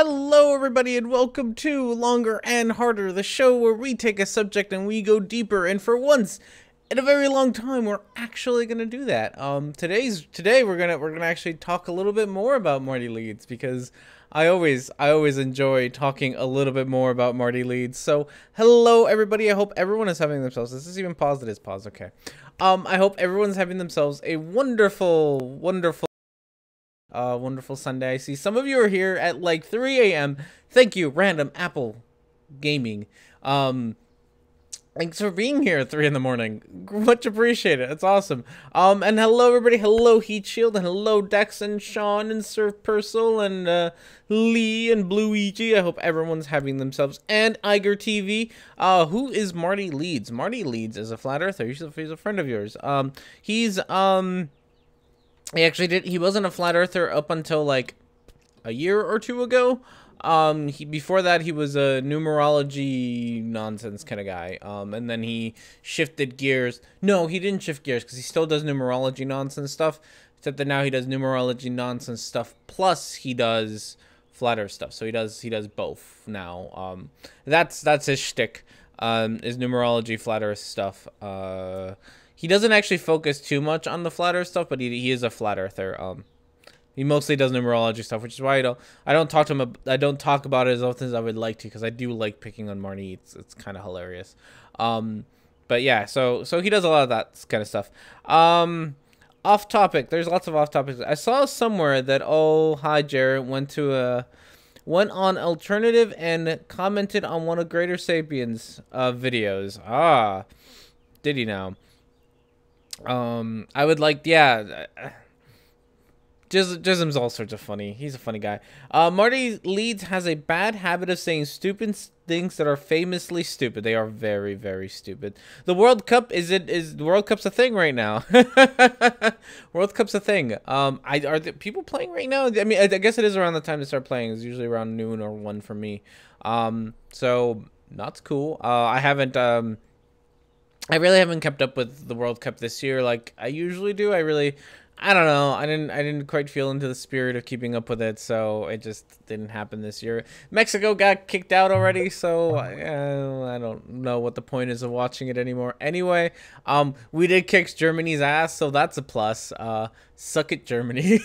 Hello, everybody, and welcome to Longer and Harder, the show where we take a subject and we go deeper. And for once in a very long time, we're actually gonna do that. Today we're gonna actually talk a little bit more about Marty Leeds because I always enjoy talking a little bit more about Marty Leeds. So hello, everybody. I hope everyone is having themselves. This is even paused. It is paused. Okay. I hope everyone's having themselves a wonderful Sunday. I see some of you are here at like 3 a.m. Thank you, Random Apple Gaming. Thanks for being here at 3 in the morning. Much appreciated. It's awesome. And hello, everybody. Hello, Heat Shield, and hello, Dex and Sean and Surf Purcell and Lee and Blue EG. I hope everyone's having themselves. And Iger TV. Who is Marty Leeds? Marty Leeds is a flat earther. He's a friend of yours. He actually did. He wasn't a flat earther up until like a year or two ago. Before that he was a numerology nonsense kind of guy. And then he shifted gears. No, he didn't shift gears because he still does numerology nonsense stuff. Except that now he does numerology nonsense stuff plus he does flat earth stuff. So he does both now. That's his shtick. Is numerology flat earth stuff. He doesn't actually focus too much on the flat earth stuff, but he is a flat earther. He mostly does numerology stuff, which is why I don't talk to him. I don't talk about it as often as I would like to, because I do like picking on Marty. It's kind of hilarious. But yeah, so he does a lot of that kind of stuff. Off topic. There's lots of off topics. I saw somewhere that hi Jared went on alternative and commented on one of Greater Sapiens videos. Did he now? I would like, yeah, Jism's all sorts of funny. He's a funny guy. Marty Leeds has a bad habit of saying stupid things that are famously stupid. They are very, very stupid. The World Cup, the World Cup's a thing right now. World Cup's a thing. Are the people playing right now? I mean, I guess it is around the time to start playing. It's usually around noon or 1 for me. So that's cool. I really haven't kept up with the World Cup this year like I usually do. I don't know. I didn't quite feel into the spirit of keeping up with it, so it just didn't happen this year. Mexico got kicked out already, so I don't know what the point is of watching it anymore. Anyway, we did kick Germany's ass, so that's a plus. Suck it, Germany.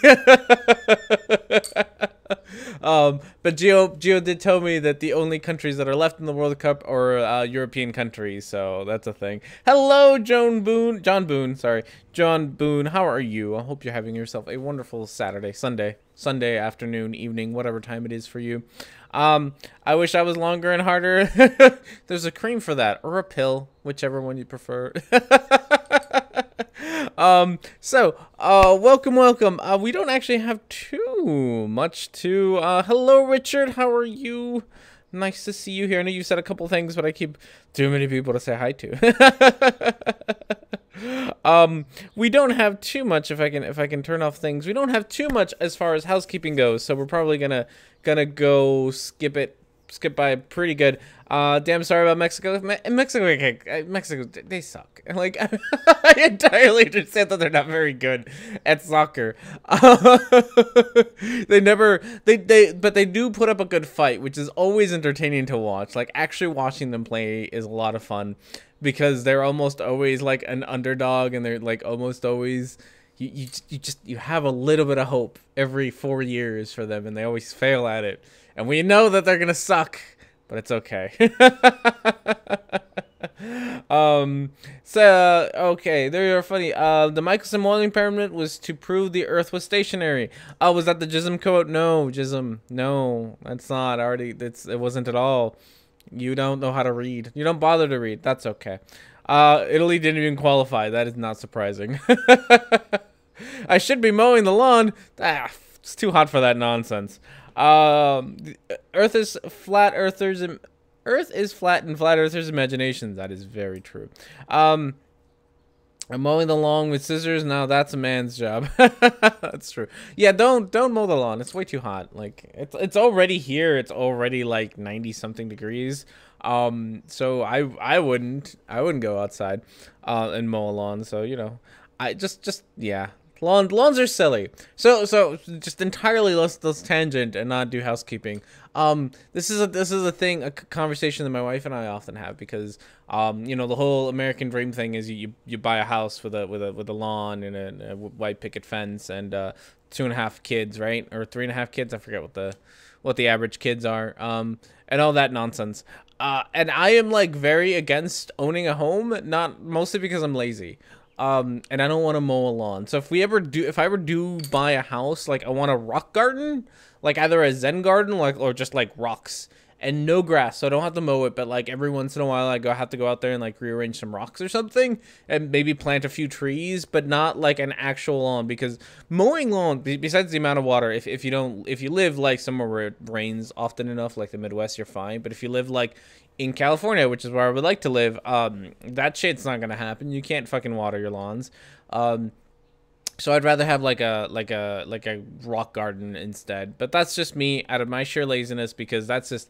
But Gio did tell me that the only countries that are left in the World Cup are European countries, so that's a thing. Hello, John Boone. John Boone, how are you? I hope you're having yourself a wonderful Sunday afternoon, evening, whatever time it is for you. I wish I was longer and harder. There's a cream for that, or a pill, whichever one you prefer. Welcome. We don't actually have too much to, hello, Richard, how are you? Nice to see you here. I know you said a couple things, but I keep too many people to say hi to. We don't have too much, if I can turn off things. We don't have too much as far as housekeeping goes, so we're probably gonna go skip by pretty good. Damn sorry about Mexico. Mexico, they suck. Like, I entirely understand that they're not very good at soccer. But they do put up a good fight, which is always entertaining to watch. Like, actually watching them play is a lot of fun, because they're almost always like an underdog, and they're like almost always, you have a little bit of hope every 4 years for them, and they always fail at it. And we know that they're gonna suck, but it's okay. Okay, they are funny. The Michelson Morning Pyramid was to prove the Earth was stationary. Was that the Jism quote? No, Jism, no, that's not. It wasn't at all. You don't know how to read. You don't bother to read. That's okay. Italy didn't even qualify. That is not surprising. I should be mowing the lawn. It's too hot for that nonsense. Earth is flat in flat earthers' imaginations. That is very true. I'm mowing the lawn with scissors. Now that's a man's job. That's true. Yeah, don't mow the lawn. It's way too hot. Like, it's already here. It's already like 90 something degrees. So I wouldn't go outside and mow a lawn. So, you know, yeah. Lawns are silly. So just entirely let's tangent and not do housekeeping. This is a thing, a conversation that my wife and I often have because you know, the whole American dream thing is you buy a house with a lawn and a white picket fence and 2.5 kids, right? Or 3.5 kids. I forget what the average kids are. And all that nonsense. And I am like very against owning a home, not mostly because I'm lazy. And I don't want to mow a lawn. So if I ever do buy a house, like I want a rock garden, like either a Zen garden, or just like rocks and no grass. So I don't have to mow it, but like every once in a while I have to go out there and like rearrange some rocks or something and maybe plant a few trees, but not like an actual lawn, because mowing lawn, besides the amount of water, if you live like somewhere where it rains often enough, like the Midwest, you're fine. But if you live like in California, which is where I would like to live, that shit's not gonna happen. You can't fucking water your lawns. So I'd rather have like a rock garden instead. But that's just me out of my sheer laziness, because that is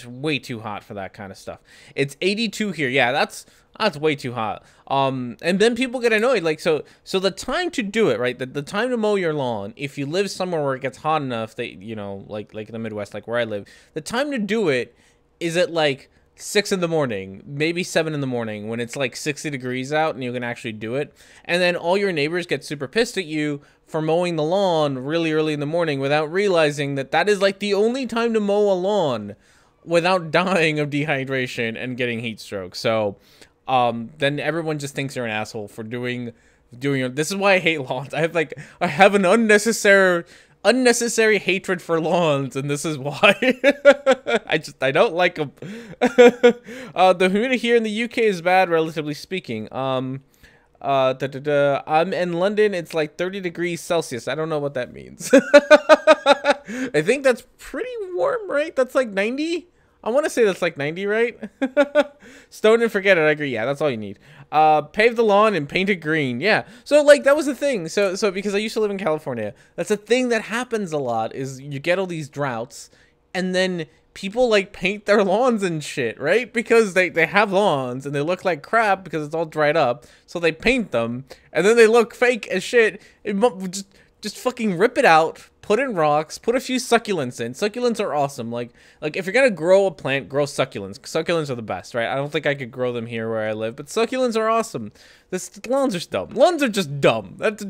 way too hot for that kind of stuff. It's 82 here. Yeah, that's way too hot. And then people get annoyed. Like, so the time to do it, right? The time to mow your lawn, if you live somewhere where it gets hot enough that, you know, like in the Midwest, like where I live, the time to do it is at like 6 in the morning, maybe 7 in the morning, when it's like 60 degrees out and you can actually do it. And then all your neighbors get super pissed at you for mowing the lawn really early in the morning without realizing that is like the only time to mow a lawn without dying of dehydration and getting heat stroke. So then everyone just thinks you're an asshole for doing this. Is why I hate lawns. I have an unnecessary hatred for lawns, and this is why. I don't like them. The humidity here in the UK is bad, relatively speaking. I'm in London. It's like 30 degrees Celsius. I don't know what that means. I think that's pretty warm, right? That's like 90. I want to say that's like 90, right? Stone and forget it. I agree. Yeah, that's all you need. Pave the lawn and paint it green. Yeah. So like that was the thing. So because I used to live in California, that's a thing that happens a lot, is you get all these droughts and then people like paint their lawns and shit, right? Because they have lawns and they look like crap because it's all dried up. So they paint them and then they look fake as shit. Just fucking rip it out, put in rocks, put a few succulents in. Succulents are awesome. Like if you're gonna grow a plant, grow succulents. Succulents are the best, right? I don't think I could grow them here where I live, but succulents are awesome. Lawns are dumb. Lawns are just dumb. That's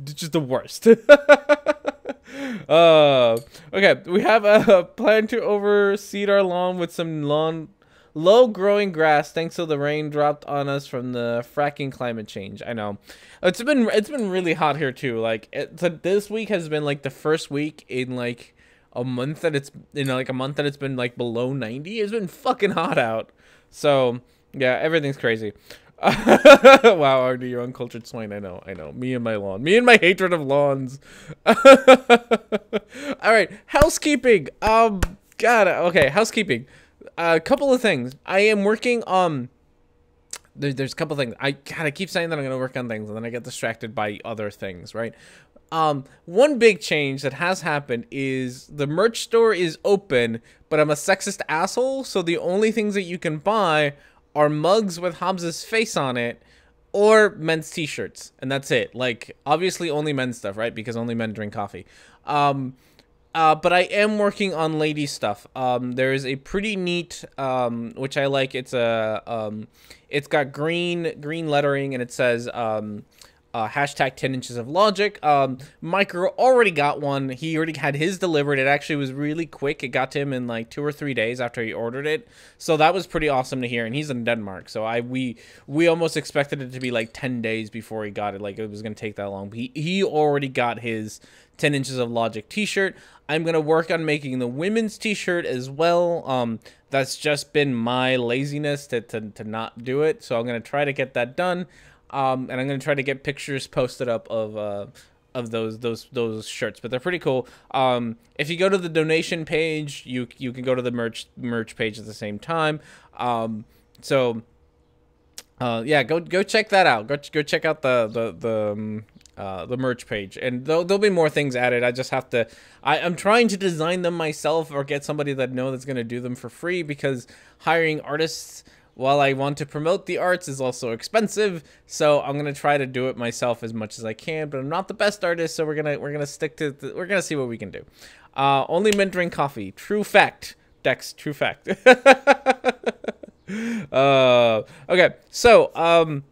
just the worst. Okay, we have a plan to overseed our lawn with some low growing grass, thanks to the rain dropped on us from the fracking climate change. I know. It's been really hot here too. Like this week has been like the first week in like a month that it's been like below 90. It's been fucking hot out. So yeah, everything's crazy. Wow, Artie, you're uncultured swine. I know. Me and my lawn. Me and my hatred of lawns. All right, housekeeping. Okay, housekeeping. A couple of things. I am working on. There's a couple things. I keep saying that I'm gonna work on things, and then I get distracted by other things, right? One big change that has happened is the merch store is open, but I'm a sexist asshole, so the only things that you can buy are mugs with Hobbs's face on it, or men's t-shirts, and that's it. Like, obviously only men's stuff, right? Because only men drink coffee. But I am working on lady stuff. There is a pretty neat, which I like. It's it's got green lettering, and it says hashtag 10 inches of logic. Micro already got one. He already had his delivered. It actually was really quick. It got to him in like 2 or 3 days after he ordered it. So that was pretty awesome to hear. And he's in Denmark. So we almost expected it to be like 10 days before he got it. Like it was going to take that long. But he already got his 10 inches of logic t-shirt. I'm going to work on making the women's t-shirt as well. That's just been my laziness to not do it. So I'm going to try to get that done. And I'm going to try to get pictures posted up of those shirts, but they're pretty cool. If you go to the donation page, you can go to the merch page at the same time. Yeah, go check that out. Go check out the merch page, and there'll be more things added. I just have to. I'm trying to design them myself or get somebody that that's going to do them for free, because hiring artists while I want to promote the arts, is also expensive. So I'm gonna try to do it myself as much as I can. But I'm not the best artist, so we're gonna stick to we're gonna see what we can do. Only men drink coffee. True fact. Dex. True fact. Okay. So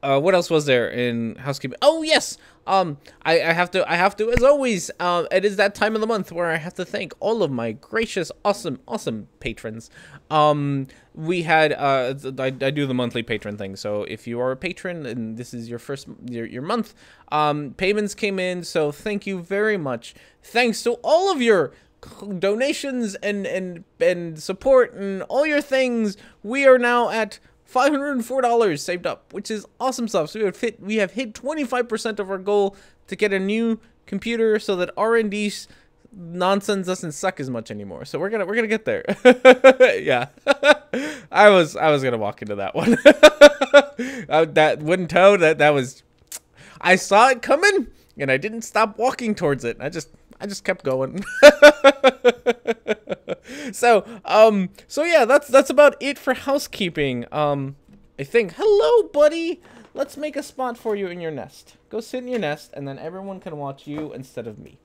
what else was there in housekeeping? Oh yes. I have to, as always, it is that time of the month where I have to thank all of my gracious, awesome patrons. We had, I do the monthly patron thing. So if you are a patron and this is your first, your month, payments came in. So thank you very much. Thanks to all of your donations and support and all your things. We are now at $504 saved up, which is awesome stuff. So we have hit 25% of our goal to get a new computer so that R&D nonsense doesn't suck as much anymore. So we're gonna get there. Yeah. I was gonna walk into that one. That wooden toe, that was, I saw it coming and I didn't stop walking towards it. I just kept going. So yeah, that's about it for housekeeping. I think. Hello, buddy. Let's make a spot for you in your nest. Go sit in your nest, and then everyone can watch you instead of me.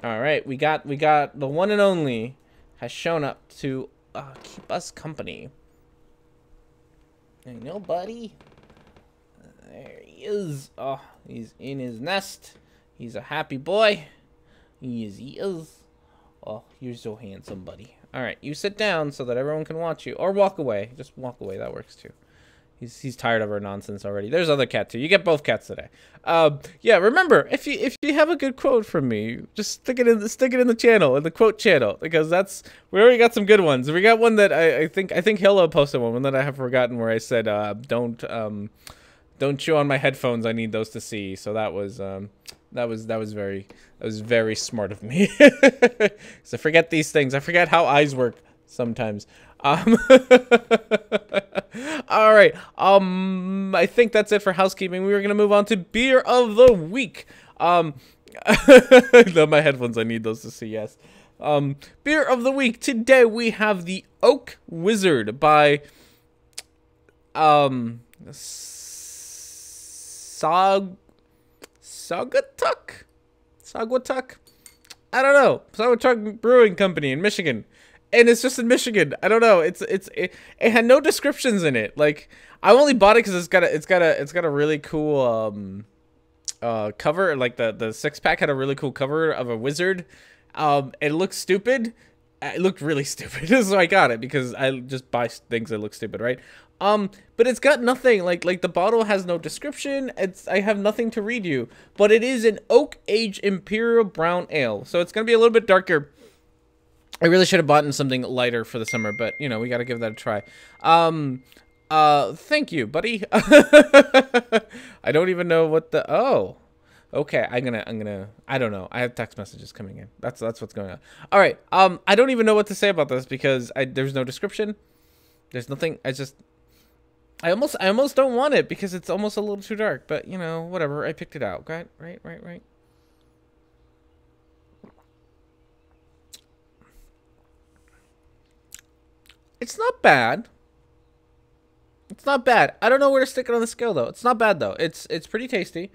All right, we got the one and only has shown up to keep us company. I know, buddy. There he is. Oh, he's in his nest. He's a happy boy. He is. Oh, you're so handsome, buddy. All right, you sit down so that everyone can watch you, or walk away. Just walk away. That works too. He's tired of our nonsense already. There's other cat too. You get both cats today. Yeah. Remember, if you have a good quote from me, just stick it in the channel, in the quote channel, because we already got some good ones. We got one that I think Hilo posted one that I have forgotten where I said don't chew on my headphones. I need those to see. So that was very smart of me. So forget these things. I forget how eyes work sometimes. All right. I think that's it for housekeeping. We were gonna move on to beer of the week. My headphones. I need those to see. Yes. Beer of the week today. We have the Oak Wizard by Saugatuck? I don't know. Saugatuck Brewing Company in Michigan. And it's just in Michigan. I don't know. It had no descriptions in it. Like, I only bought it because it's got a really cool cover. Like the 6-pack had a really cool cover of a wizard. It looked stupid. It looked really stupid. So I got it because I just buy things that look stupid, right? But it's got nothing. Like the bottle has no description. I have nothing to read you. But it is an oak aged imperial brown ale. So it's gonna be a little bit darker. I really should have bought in something lighter for the summer, but you know, we gotta give that a try. Thank you, buddy. I don't even know what the okay, I don't know. I have text messages coming in. That's what's going on. All right. I don't even know what to say about this because there's no description. There's nothing. I almost don't want it because it's almost a little too dark, but you know, whatever. I picked it out. Right. It's not bad. It's not bad. I don't know where to stick it on the scale though. It's not bad though. It's pretty tasty.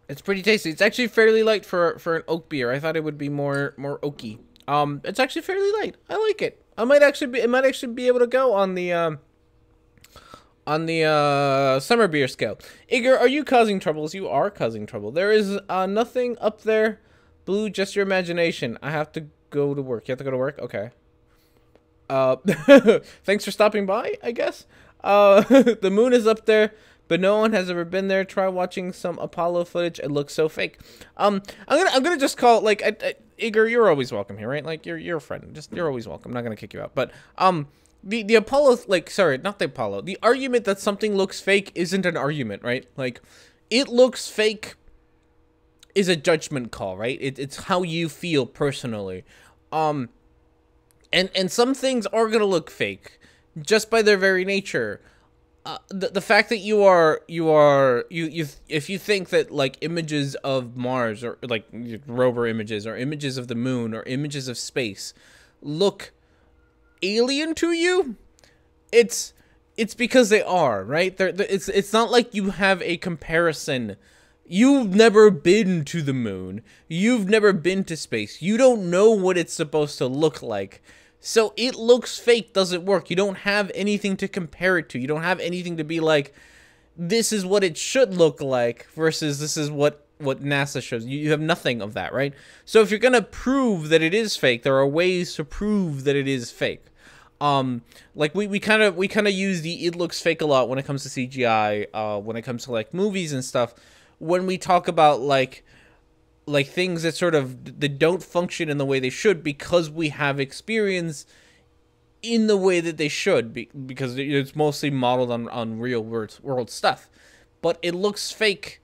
It's pretty tasty. It's actually fairly light for an oak beer. I thought it would be more oaky. It's actually fairly light. I like it. It might actually be able to go on the summer beer scale. Igor, are you causing troubles? You are causing trouble. There is nothing up there. Blue, just your imagination. I have to go to work. You have to go to work? Okay. Thanks for stopping by, I guess. The moon is up there, but no one has ever been there. Try watching some Apollo footage. It looks so fake. I'm gonna just call, like, Igor, you're always welcome here, right? Like, you're a friend. You're always welcome. I'm not gonna kick you out. But the Apollo, like, sorry, not the Apollo. The argument that something looks fake isn't an argument, right? Like, it looks fake is a judgment call, right? It's how you feel personally. And some things are gonna look fake just by their very nature. the fact that if you think that like images of Mars or like rover images or images of the moon or images of space look alien to you, it's because they are, right? It's not like you have a comparison. You've never been to the moon. You've never been to space. You don't know what it's supposed to look like. So it looks fake doesn't work. You don't have anything to compare it to. You don't have anything to be like, this is what it should look like versus this is what NASA shows. You have nothing of that, right? So if you're going to prove that it is fake, there are ways to prove that it is fake. Like we kind of use the it looks fake a lot when it comes to CGI, when it comes to like movies and stuff. When we talk about like things that sort of that don't function in the way they should because we have experience in the way that they should because it's mostly modeled on real world stuff. But it looks fake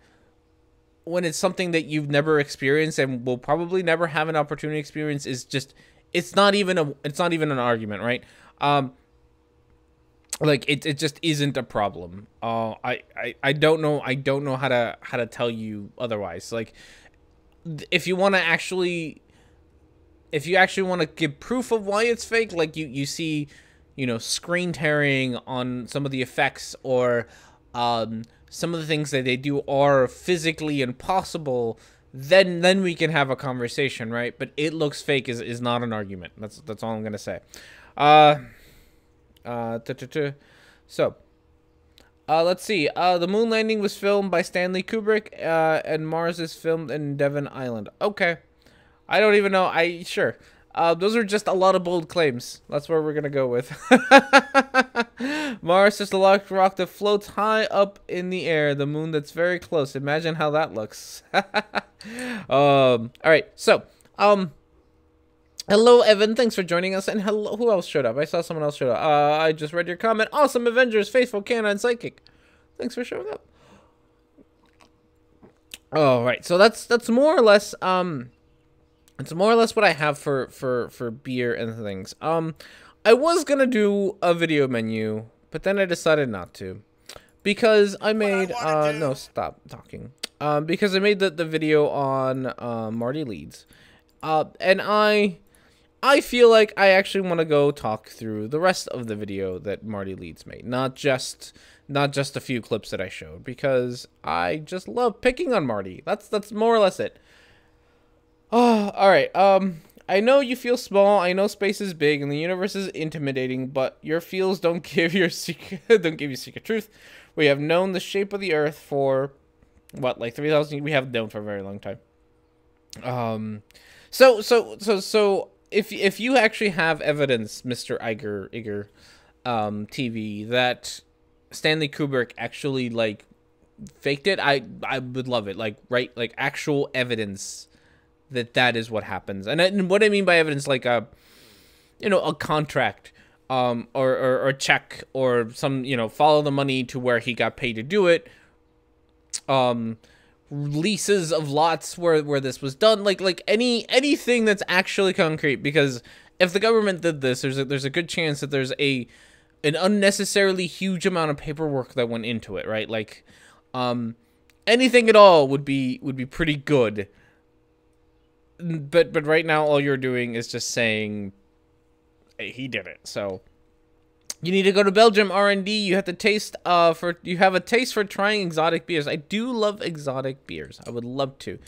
when it's something that you've never experienced and will probably never have an opportunity to experience. It's not even an argument, right? Like it just isn't a problem. I don't know how to tell you otherwise. Like if you actually want to give proof of why it's fake, like you see, screen tearing on some of the effects or some of the things that they do are physically impossible, then we can have a conversation, right? But it looks fake is not an argument. That's all I'm gonna say. So, let's see. The moon landing was filmed by Stanley Kubrick, and Mars is filmed in Devon Island. Okay. I don't even know. Sure. Those are just a lot of bold claims. That's where we're gonna go with. Mars is a large rock that floats high up in the air. The moon that's very close. Imagine how that looks. All right. So, hello, Evan. Thanks for joining us. And hello, who else showed up? I saw someone else showed up. I just read your comment. Awesome Avengers, Faithful Canine Psychic. Thanks for showing up. All right. So that's more or less it's more or less what I have for beer and things. I was gonna do a video menu, but then I decided not to, because I made no, stop talking. Because I made the video on Marty Leeds, and I feel like I actually want to go talk through the rest of the video that Marty Leeds made, not just a few clips that I showed, because I just love picking on Marty. That's more or less it. Oh, all right. I know you feel small. I know space is big and the universe is intimidating, but your feels don't give you secret truth. We have known the shape of the Earth for what, like 3,000? We have known for a very long time. So if you actually have evidence, Mr. Iger, TV, that Stanley Kubrick actually like faked it, I would love it. Like, right, like actual evidence that is what happens. And what I mean by evidence, like a contract, or a check, or some, follow the money to where he got paid to do it, leases of lots where this was done, like anything that's actually concrete. Because if the government did this, there's a good chance that there's an unnecessarily huge amount of paperwork that went into it, right? Like, anything at all would be pretty good. But right now, all you're doing is just saying, hey, he did it. So you need to go to Belgium R&D. You have a taste for trying exotic beers. I do love exotic beers. I would love to.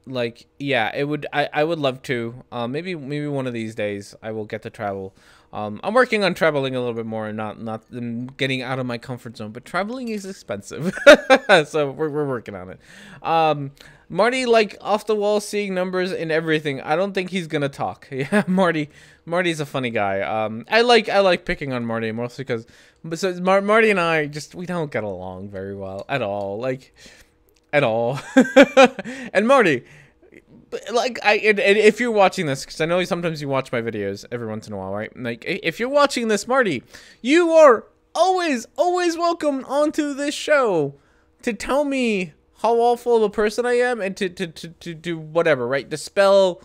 Like, yeah, I would love to. Maybe one of these days I will get to travel. I'm working on traveling a little bit more and not getting out of my comfort zone. But traveling is expensive, so we're working on it. Marty, like, off the wall, seeing numbers in everything. I don't think he's gonna talk. Yeah, Marty's a funny guy. I like picking on Marty mostly because Marty and I we don't get along very well at all. Like, at all. And Marty, like, and if you're watching this, because I know sometimes you watch my videos every once in a while, right? Like, if you're watching this, Marty, you are always welcome onto this show to tell me how awful of a person I am and to do whatever, right? Dispel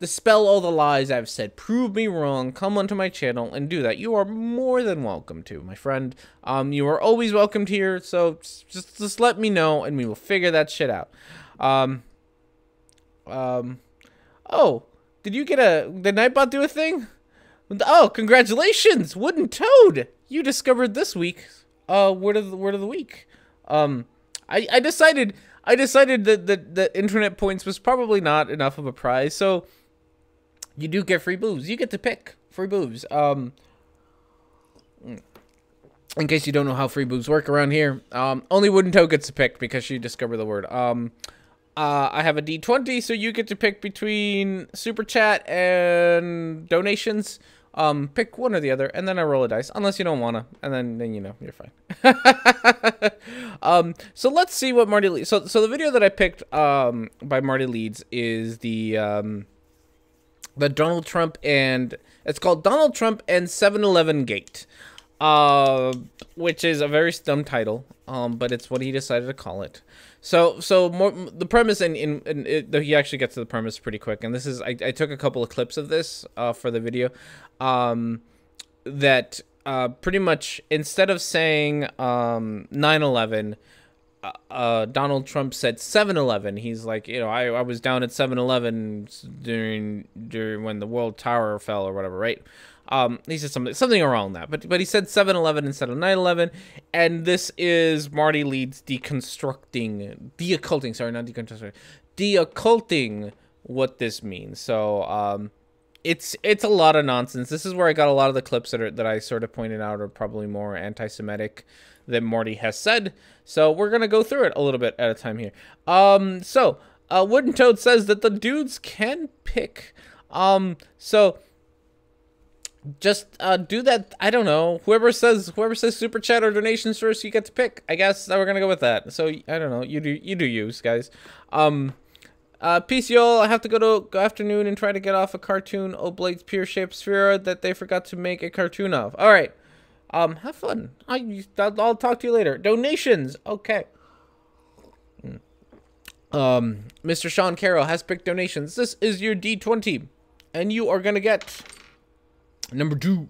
dispel all the lies I've said, prove me wrong, come onto my channel and do that, you are more than welcome to, my friend. You are always welcomed here, so just let me know and we will figure that shit out. Oh, did Nightbot do a thing? Oh, congratulations, Wooden Toad! You discovered this week, word of the week. I decided that the internet points was probably not enough of a prize, so you do get free booze. You get to pick free booze. In case you don't know how free booze work around here, only Wooden Toad gets to pick because she discovered the word. I have a D20, so you get to pick between super chat and donations. Pick one or the other, and then I roll a dice, unless you don't wanna, and then you know, you're fine. So let's see what Marty Leeds. So the video that I picked by Marty Leeds is the Donald Trump, and it's called Donald Trump and 7-Eleven Gate, which is a very dumb title, but it's what he decided to call it. So the premise, and he actually gets to the premise pretty quick, and this is, I took a couple of clips of this for the video, that pretty much, instead of saying 9/11, Donald Trump said 7-Eleven. He's like, you know, I was down at 7-Eleven during when the World Tower fell or whatever, right? He said something around that, but he said 7-Eleven instead of 9/11, and this is Marty Leeds deocculting what this means. So it's a lot of nonsense. This is where I got a lot of the clips that I sort of pointed out are probably more anti-Semitic than Marty has said. So we're gonna go through it a little bit at a time here. Wooden Toad says that the dudes can pick. So just do that. I don't know. Whoever says super chat or donations first, you get to pick. I guess we're gonna go with that. So I don't know. You do use, guys. Peace, y'all. I have to go afternoon and try to get off a cartoon Oblate's Pure Shape Sphere that they forgot to make a cartoon of. All right. Have fun. I'll talk to you later. Donations. Okay. Mr. Sean Carroll has picked donations. This is your D20, and you are gonna get number 2.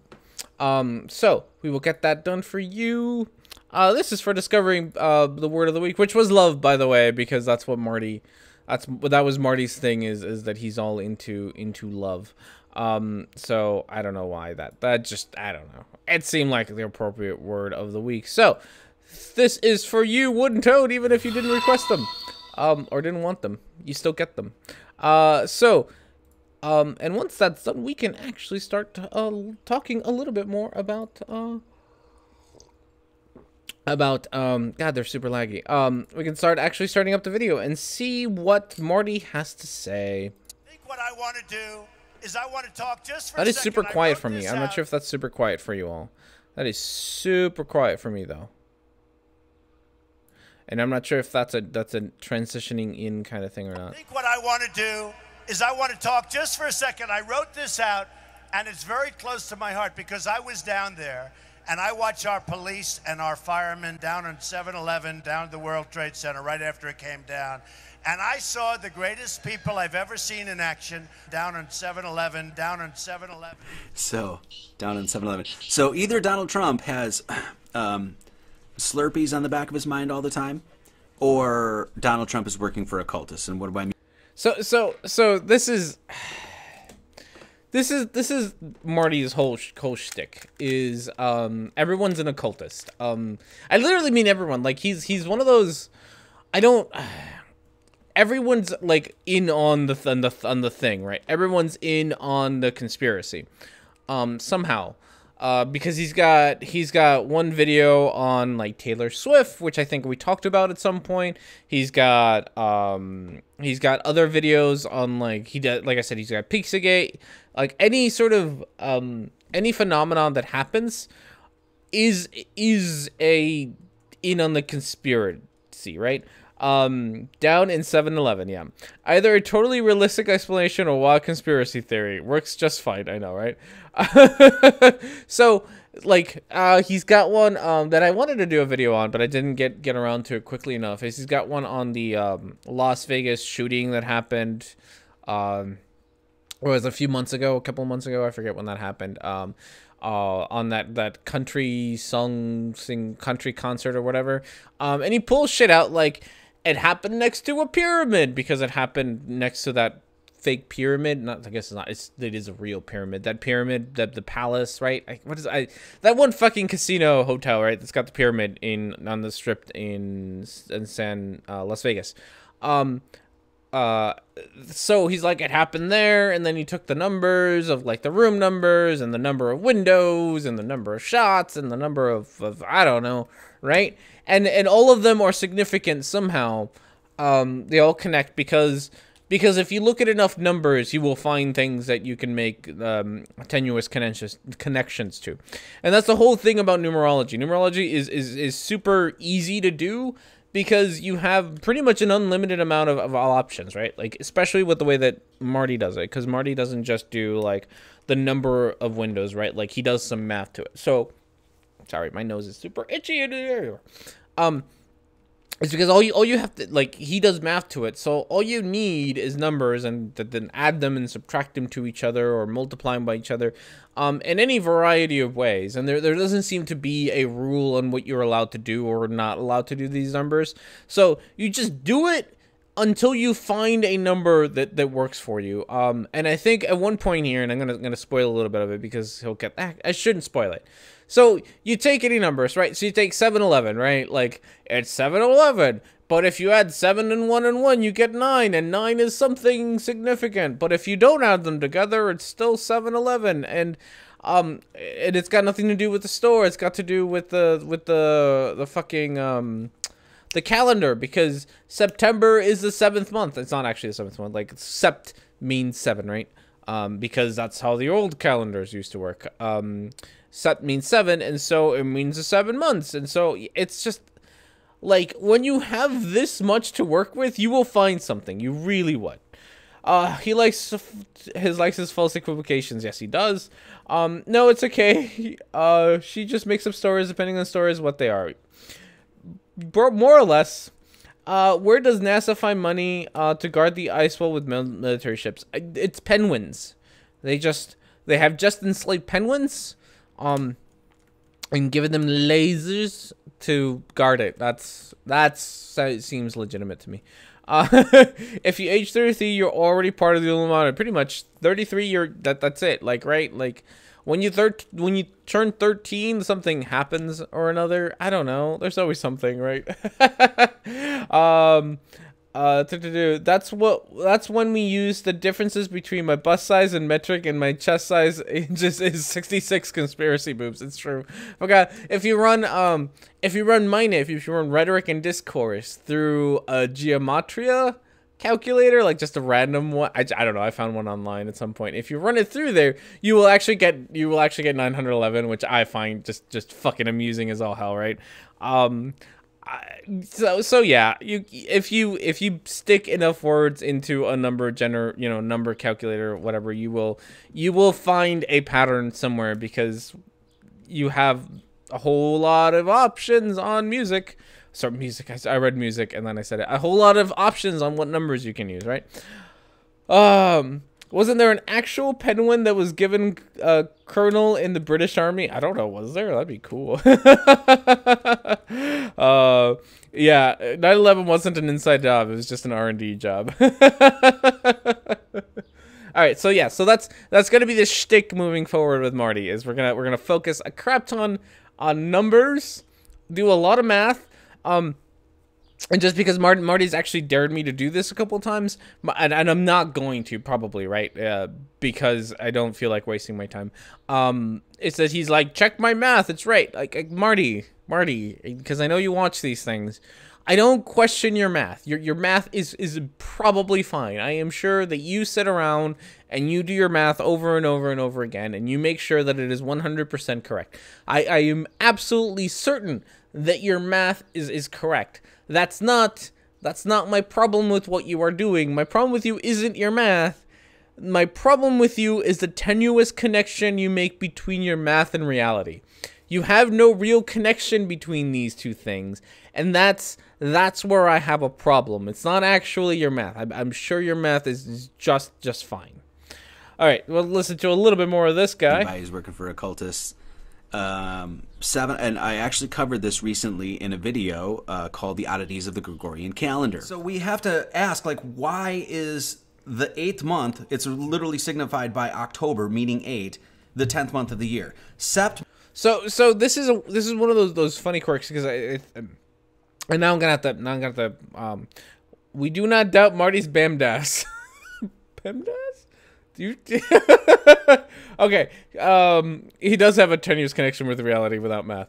So we will get that done for you. This is for discovering the word of the week, which was love, by the way, because that's what Marty. That was Marty's thing, is that he's all into love. So I don't know why that just, I don't know. It seemed like the appropriate word of the week. So this is for you, Wooden Toad, even if you didn't request them, or didn't want them, you still get them. And once that's done, we can actually start talking a little bit more about God, they're super laggy. We can start starting up the video and see what Marty has to say. I think what I want to do is I want to talk just for that a is second. super quiet for me. I'm not sure if that's super quiet for you all. That is super quiet for me, though. And I'm not sure if that's a transitioning in kind of thing or not. I think what I want to do is I want to talk just for a second. I wrote this out, and it's very close to my heart because I was down there, and I watch our police and our firemen down on 7-Eleven, down at the World Trade Center right after it came down. And I saw the greatest people I've ever seen in action down on 7-Eleven, So, down on 7-Eleven. So either Donald Trump has Slurpees on the back of his mind all the time, or Donald Trump is working for occultists. And what do I mean? So this is Marty's whole shtick is everyone's an occultist. I literally mean everyone. Like he's one of those. Everyone's like in on the thing, right? Everyone's in on the conspiracy, somehow. Because he's got one video on like Taylor Swift, which I think we talked about at some point. He's got other videos on like I said, he's got Pizzagate. Like any sort of any phenomenon that happens is a in on the conspiracy, right? Down in 7-Eleven, yeah. Either a totally realistic explanation or wild conspiracy theory. Works just fine, I know, right? So, like, he's got one that I wanted to do a video on, but I didn't get around to it quickly enough. He's got one on the Las Vegas shooting that happened or it was a few months ago, a couple of months ago, I forget when that happened. On that country country concert or whatever. And he pulls shit out like it happened next to a pyramid because it happened next to that fake pyramid. Not, I guess it's not. It is a real pyramid. That pyramid, the palace, right? That one fucking casino hotel, right? That's got the pyramid on the strip in Las Vegas. So he's like, it happened there, and then he took the numbers of like the room numbers and the number of windows and the number of shots and the number of I don't know, right? And all of them are significant somehow. They all connect because if you look at enough numbers, you will find things that you can make tenuous connections to. And that's the whole thing about numerology. Numerology is super easy to do because you have pretty much an unlimited amount of all options, right? Like, especially with the way that Marty does it, because Marty doesn't just do, like, the number of windows, right? Like, he does some math to it. So, sorry, my nose is super itchy. It's because all you have to, like, he does math to it, so all you need is numbers and then add them and subtract them to each other or multiply them by each other in any variety of ways. And there doesn't seem to be a rule on what you're allowed to do or not allowed to do these numbers. So you just do it until you find a number that works for you. And I think at one point here, and I'm gonna spoil a little bit of it because he'll get, I shouldn't spoil it. So you take any numbers, right? So you take 7-11, right? Like, it's 7-11. But if you add 7 and 1 and 1, you get 9. And 9 is something significant. But if you don't add them together, it's still 7-11. And it's got nothing to do with the store. It's got to do with the fucking the calendar, because September is the 7th month. It's not actually the 7th month. Like, sept means 7, right? Because that's how the old calendars used to work. Sept means 7, and so it means the 7 months. And so it's just like, when you have this much to work with, you will find something. You really would. He likes his false equivocations. Yes, he does. No, it's okay. She just makes up stories depending on the stories, what they are. More or less. Where does NASA find money to guard the ice wall with military ships? It's penguins. They have just enslaved penguins. And giving them lasers to guard it. That seems legitimate to me. If you age 33, you're already part of the Illuminati. Pretty much 33, that's it. Like, right? Like, when you turn 13, something happens or another. I don't know. There's always something, right? That's when we use the differences between my bust size and metric and my chest size is 66 conspiracy boobs. It's true. Okay, if you run Rhetoric and Discourse through a geometria calculator, like just a random one, I don't know, I found one online at some point. If you run it through there, you will actually get 911, which I find just fucking amusing as all hell, right? So yeah, if you stick enough words into a number number calculator or whatever, you will find a pattern somewhere, because you have a whole lot of options on music. Sorry, music. I read music and then I said it. A whole lot of options on what numbers you can use, right? Wasn't there an actual penguin that was given a colonel in the British Army? I don't know. Was there? That'd be cool. Yeah, 9/11 wasn't an inside job. It was just an R&D job. All right, so yeah, so that's gonna be the shtick moving forward with Marty. Is we're gonna focus a crap ton on numbers, do a lot of math. And just because Marty's actually dared me to do this a couple times, and I'm not going to, probably, right? Because I don't feel like wasting my time. It says he's like, check my math, it's right. Like Marty, because I know you watch these things. I don't question your math. Your math is probably fine. I am sure that you sit around and you do your math over and over and over again, and you make sure that it is 100% correct. I am absolutely certain that your math is correct. That's not my problem with what you are doing. My problem with you isn't your math. My problem with you is the tenuous connection you make between your math and reality. You have no real connection between these two things, and that's where I have a problem. It's not actually your math. I'm sure your math is just fine. All right, we'll listen to a little bit more of this guy. Anybody who's working for occultists. 7, and I actually covered this recently in a video called "The Oddities of the Gregorian Calendar." So we have to ask, like, why is the 8th month? It's literally signified by October, meaning 8, the 10th month of the year. Sept. So this is one of those funny quirks because and now I'm gonna have to we do not doubt Marty's BAMDAS. BAMDAS? Okay. He does have a tenuous connection with reality without math.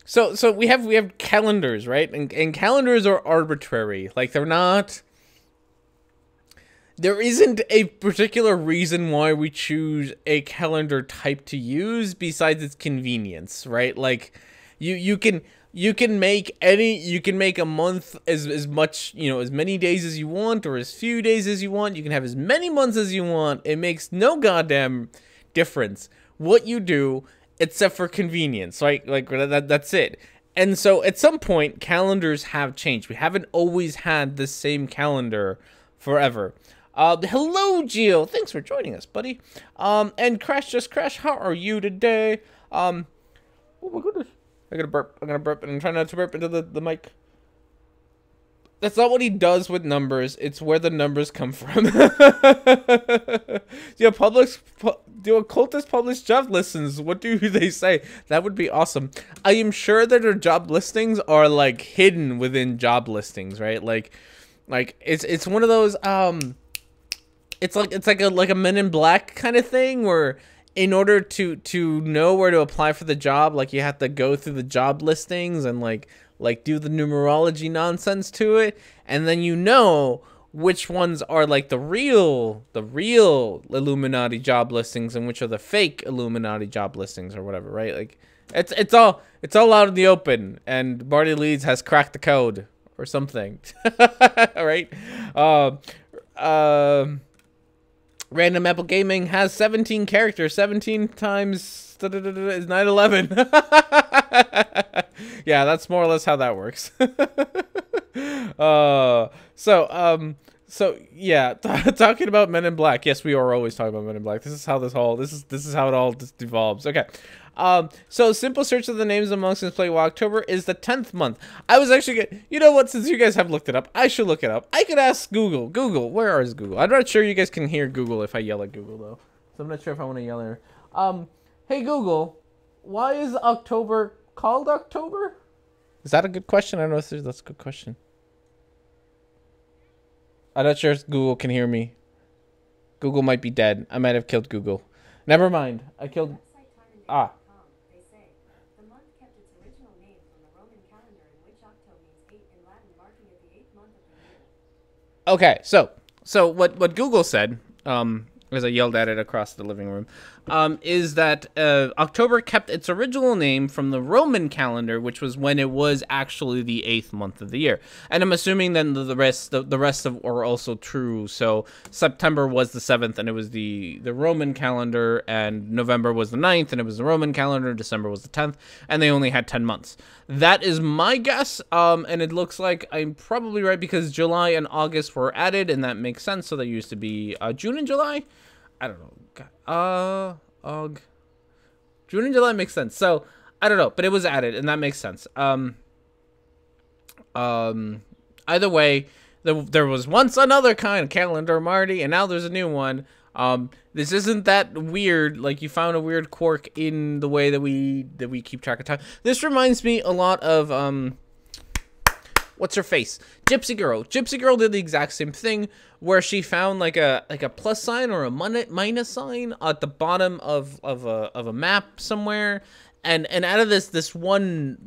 So we have calendars, right? And calendars are arbitrary. Like they're not. There isn't a particular reason why we choose a calendar type to use besides its convenience, right? Like you can make a month as much, as many days as you want or as few days as you want. You can have as many months as you want. It makes no goddamn difference what you do except for convenience, right? Like that's it. And so at some point calendars have changed. We haven't always had the same calendar forever. Hello, Jill. Thanks for joining us, buddy. And Crash, how are you today? Oh my goodness. I'm gonna burp, and I'm trying not to burp into the mic. That's not what he does with numbers. It's where the numbers come from. Do occultists publish job listings? What do they say? That would be awesome. I am sure that their job listings are, like, hidden within job listings, right? Like it's one of those, it's like a Men in Black kind of thing where in order to know where to apply for the job, like you have to go through the job listings and like do the numerology nonsense to it, and then which ones are like the real Illuminati job listings and which are the fake Illuminati job listings or whatever, right? Like it's all out in the open, and Marty Leeds has cracked the code or something. All right. Random Apple Gaming has 17 characters. 17 times is 911. Yeah, that's more or less how that works. So yeah, talking about Men in Black. Yes, we are always talking about Men in Black. This is how this is how it all just devolves. Okay. So simple search of the names amongst us play while October is the 10th month. I was actually you know what, since you guys have looked it up, I should look it up. I could ask Google. Google, where is Google? I'm not sure you guys can hear Google if I yell at Google though. So I'm not sure if I want to yell at her. Hey Google, why is October called October? Is that a good question? I don't know if that's a good question. I'm not sure if Google can hear me. Google might be dead. I might have killed Google. Never mind. I killed... Okay, so what Google said, as I yelled at it across the living room, is that October kept its original name from the Roman calendar, which was when it was actually the 8th month of the year. And I'm assuming then the rest of are also true. So September was the 7th, and it was the Roman calendar, and November was the 9th, and it was the Roman calendar, December was the 10th, and they only had 10 months. That is my guess, and it looks like I'm probably right because July and August were added, and that makes sense. So they used to be June and July. I don't know. June and July makes sense. So I don't know, but it was added, and that makes sense. Either way, there was once another kind of calendar, Marty, and now there's a new one. This isn't that weird. Like, you found a weird quirk in the way that we keep track of time. This reminds me a lot of what's her face? Gypsy Girl. Gypsy Girl did the exact same thing, where she found like a plus sign or a minus sign at the bottom of a map somewhere, and out of this one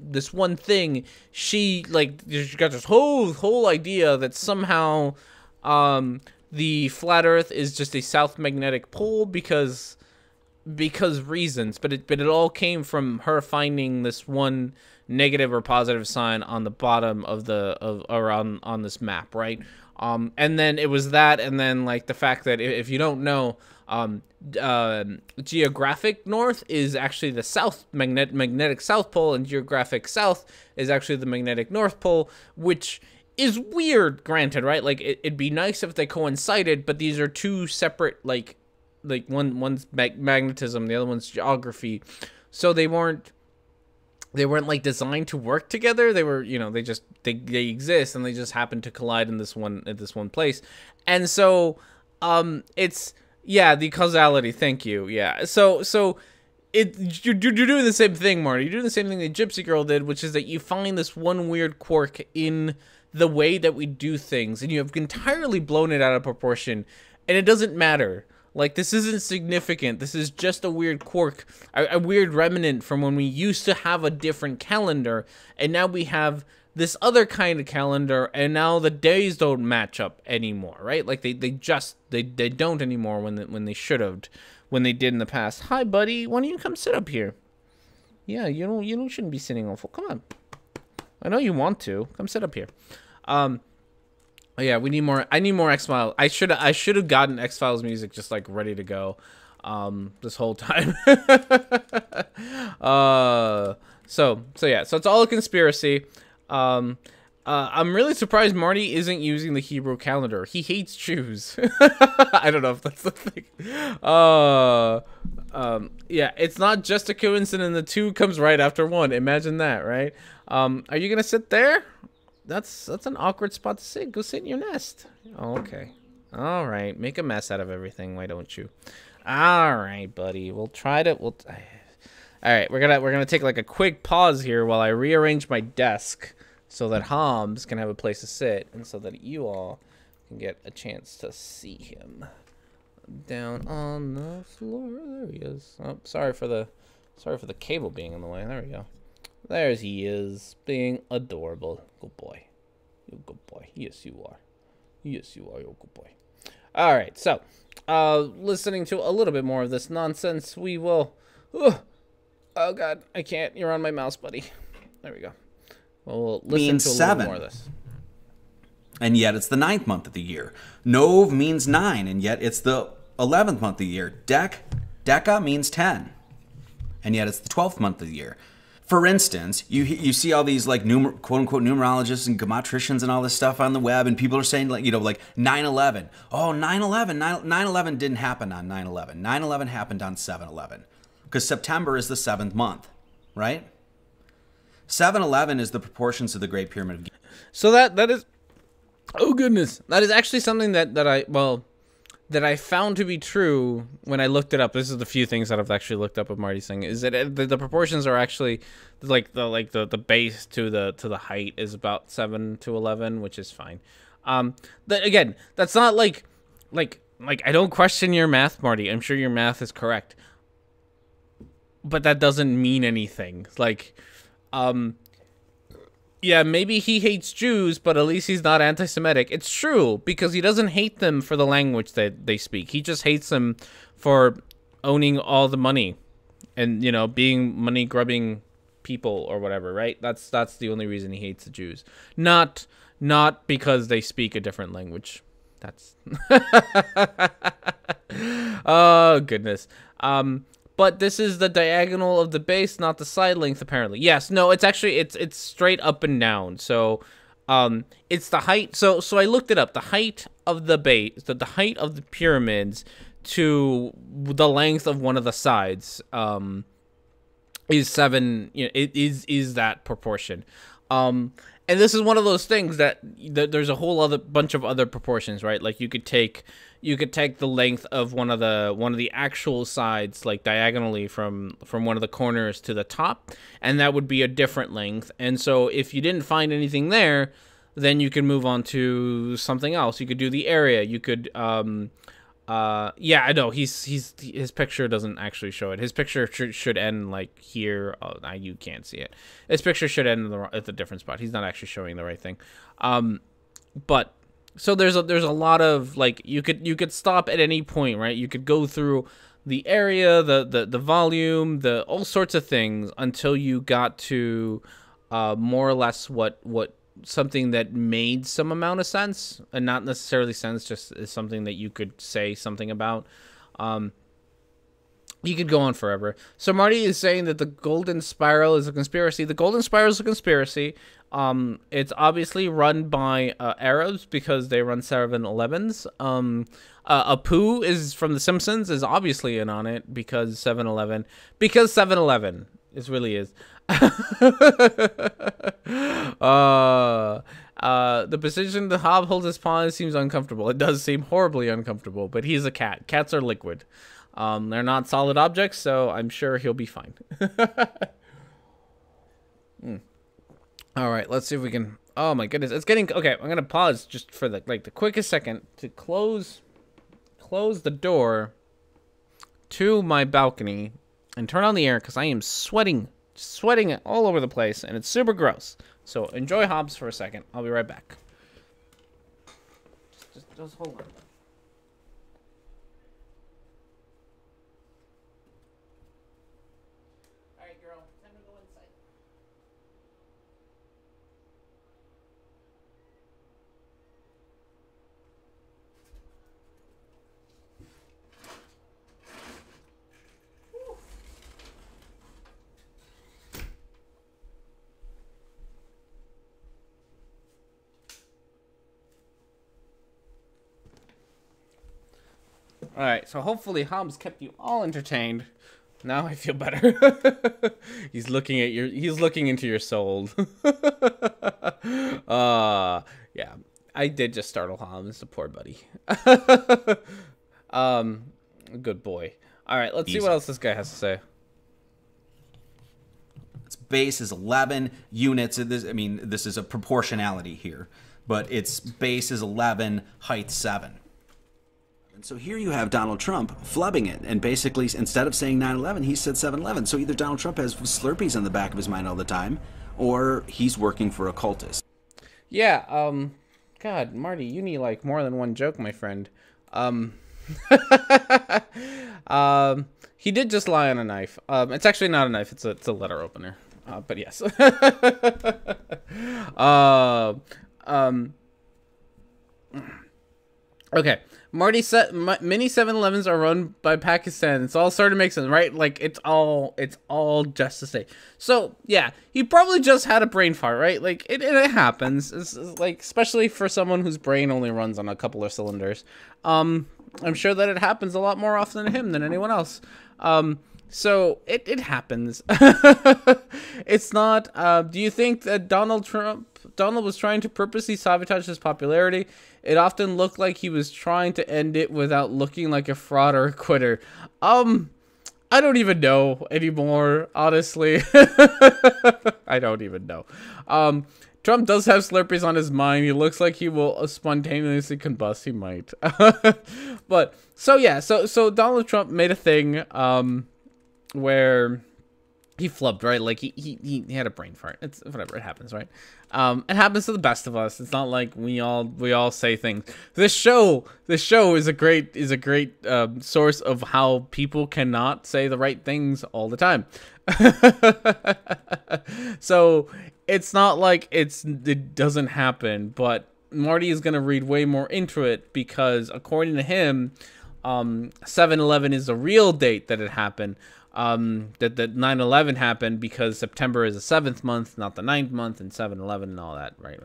thing, she got this whole idea that somehow the flat Earth is just a south magnetic pole because reasons, but it all came from her finding this one negative or positive sign on the bottom on this map, right? And then it was that, and then like the fact that if you don't know, geographic north is actually the south magnetic south pole, and geographic south is actually the magnetic north pole, which is weird, granted, right? Like it'd be nice if they coincided, but these are two separate like one's magnetism, the other one's geography. So they weren't like designed to work together. They were, they exist, and they just happen to collide in this one place. And so it's, yeah, the causality. Thank you. Yeah. So you're doing the same thing, Marty. You're doing the same thing that Gypsy Girl did, which is that you find this one weird quirk in the way that we do things, and you have entirely blown it out of proportion, and it doesn't matter. Like, this isn't significant. This is just a weird quirk, a weird remnant from when we used to have a different calendar, and now we have this other kind of calendar, and now the days don't match up anymore, right? Like, they don't anymore when they should have, when they did in the past. Hi, buddy. Why don't you come sit up here? Yeah, you shouldn't be sitting on full. Come on. I know you want to. Come sit up here. Yeah, we need more. I need more X-Files. I should have gotten X-Files music just like ready to go this whole time. So it's all a conspiracy. I'm really surprised Marty isn't using the Hebrew calendar. He hates Jews. I don't know if that's the thing. Yeah, it's not just a coincidence. The 2 comes right after 1. Imagine that, right? Are you gonna sit there? That's an awkward spot to sit. Go sit in your nest. Oh, okay. All right. Make a mess out of everything. Why don't you? All right, buddy. We'll try to. All right. We're gonna take like a quick pause here while I rearrange my desk so that Homs can have a place to sit, and so that you all can get a chance to see him down on the floor. There he is. Oh, sorry for the cable being in the way. There we go. There he is, being adorable. Good boy. You good boy. Yes, you are. Yes, you are. You're a good boy. All right, so, listening to a little bit more of this nonsense, we will... Oh, God, I can't. You're on my mouse, buddy. There we go. We'll listen to a little more of this. And yet it's the 9th month of the year. Nov means 9, and yet it's the 11th month of the year. Deca means 10, and yet it's the 12th month of the year. For instance, you see all these like quote-unquote numerologists and gematricians and all this stuff on the web, and people are saying like 9/11. Oh, 9/11. 9/11 didn't happen on 9/11. 9/11 happened on 7/11 because September is the 7th month, right? 7/11 is the proportions of the Great Pyramid of Giza. So that is, oh goodness, that is actually something that I found to be true when I looked it up. This is the few things that I've actually looked up of Marty's thing. Is that the proportions are actually like the base to the height is about 7 to 11, which is fine. Again, that's not like I don't question your math, Marty. I'm sure your math is correct, but that doesn't mean anything. Like, yeah, maybe he hates Jews, but at least he's not anti-Semitic. It's true, because he doesn't hate them for the language that they speak. He just hates them for owning all the money and, being money-grubbing people or whatever, right? That's the only reason he hates the Jews. Not because they speak a different language. That's... Oh, goodness. But this is the diagonal of the base, not the side length, apparently. Yes, no, it's actually, it's straight up and down. So, it's the height. So I looked it up. The height of the base, the height of the pyramids to the length of one of the sides, is 7, it is that proportion. And this is one of those things that there's a whole other bunch of other proportions, right? Like you could take the length of one of the actual sides, like diagonally from one of the corners to the top, and that would be a different length. And so if you didn't find anything there, then you can move on to something else. You could do the area. You could yeah, I know his picture doesn't actually show it. His picture should end like here. Oh, now you can't see it. His picture should end at the different spot. He's not actually showing the right thing. But so there's a lot of like you could stop at any point, right? You could go through the area, the volume, the all sorts of things until you got to more or less what something that made some amount of sense, and not necessarily sense, just is something that you could say something about. You could go on forever. So Marty is saying that the Golden Spiral is a conspiracy. The Golden Spiral is a conspiracy. It's obviously run by Arabs because they run 7-Elevens. Apu is from The Simpsons is obviously in on it because 7-Eleven. Because 7-Eleven really is. The position the Hob holds his paw in seems uncomfortable. It does seem horribly uncomfortable, but he's a cat. Cats are liquid. They're not solid objects, so I'm sure he'll be fine. All right, let's see if we can. Oh my goodness, it's getting okay. I'm gonna pause just for the quickest second to close the door to my balcony and turn on the air because I am sweating all over the place and it's super gross. So enjoy Hobbs for a second. I'll be right back. Just hold on. All right, so hopefully Hobbs kept you all entertained. Now I feel better. He's looking into your soul. Yeah. I did just startle Hobbs, the poor buddy. Good boy. All right, let's see what else this guy has to say. Its base is 11 units. This is a proportionality here, but its base is 11, height 7. So here you have Donald Trump flubbing it, and basically instead of saying 9/11, he said 7/11. So either Donald Trump has Slurpees on the back of his mind all the time, or he's working for a cultist. Yeah, God, Marty, you need like more than one joke, my friend. He did just lie on a knife. It's actually not a knife, it's a letter opener. But yes. Okay. Marty said many 7-Elevens are run by Pakistan. It's all starting to make sense, right? Like it's all just to say. So yeah, he probably just had a brain fart, right? Like it happens. It's like especially for someone whose brain only runs on a couple of cylinders. I'm sure that it happens a lot more often to him than anyone else. So it happens. It's not. Do you think that Donald was trying to purposely sabotage his popularity? It often looked like he was trying to end it without looking like a fraud or a quitter. I don't even know anymore, honestly. I don't even know. Trump does have Slurpees on his mind. He looks like he will spontaneously combust. He might. But so yeah, so Donald Trump made a thing where he flubbed, right? Like he had a brain fart. It's whatever, it happens, right? It happens to the best of us. It's not like we all say things. This show is a great source of how people cannot say the right things all the time. So it's not like it doesn't happen, but Marty is gonna read way more into it because according to him, 7/11 is the real date that it happened. That 9/11 happened because September is the 7th month, not the 9th month, and 7/11 and all that. Right.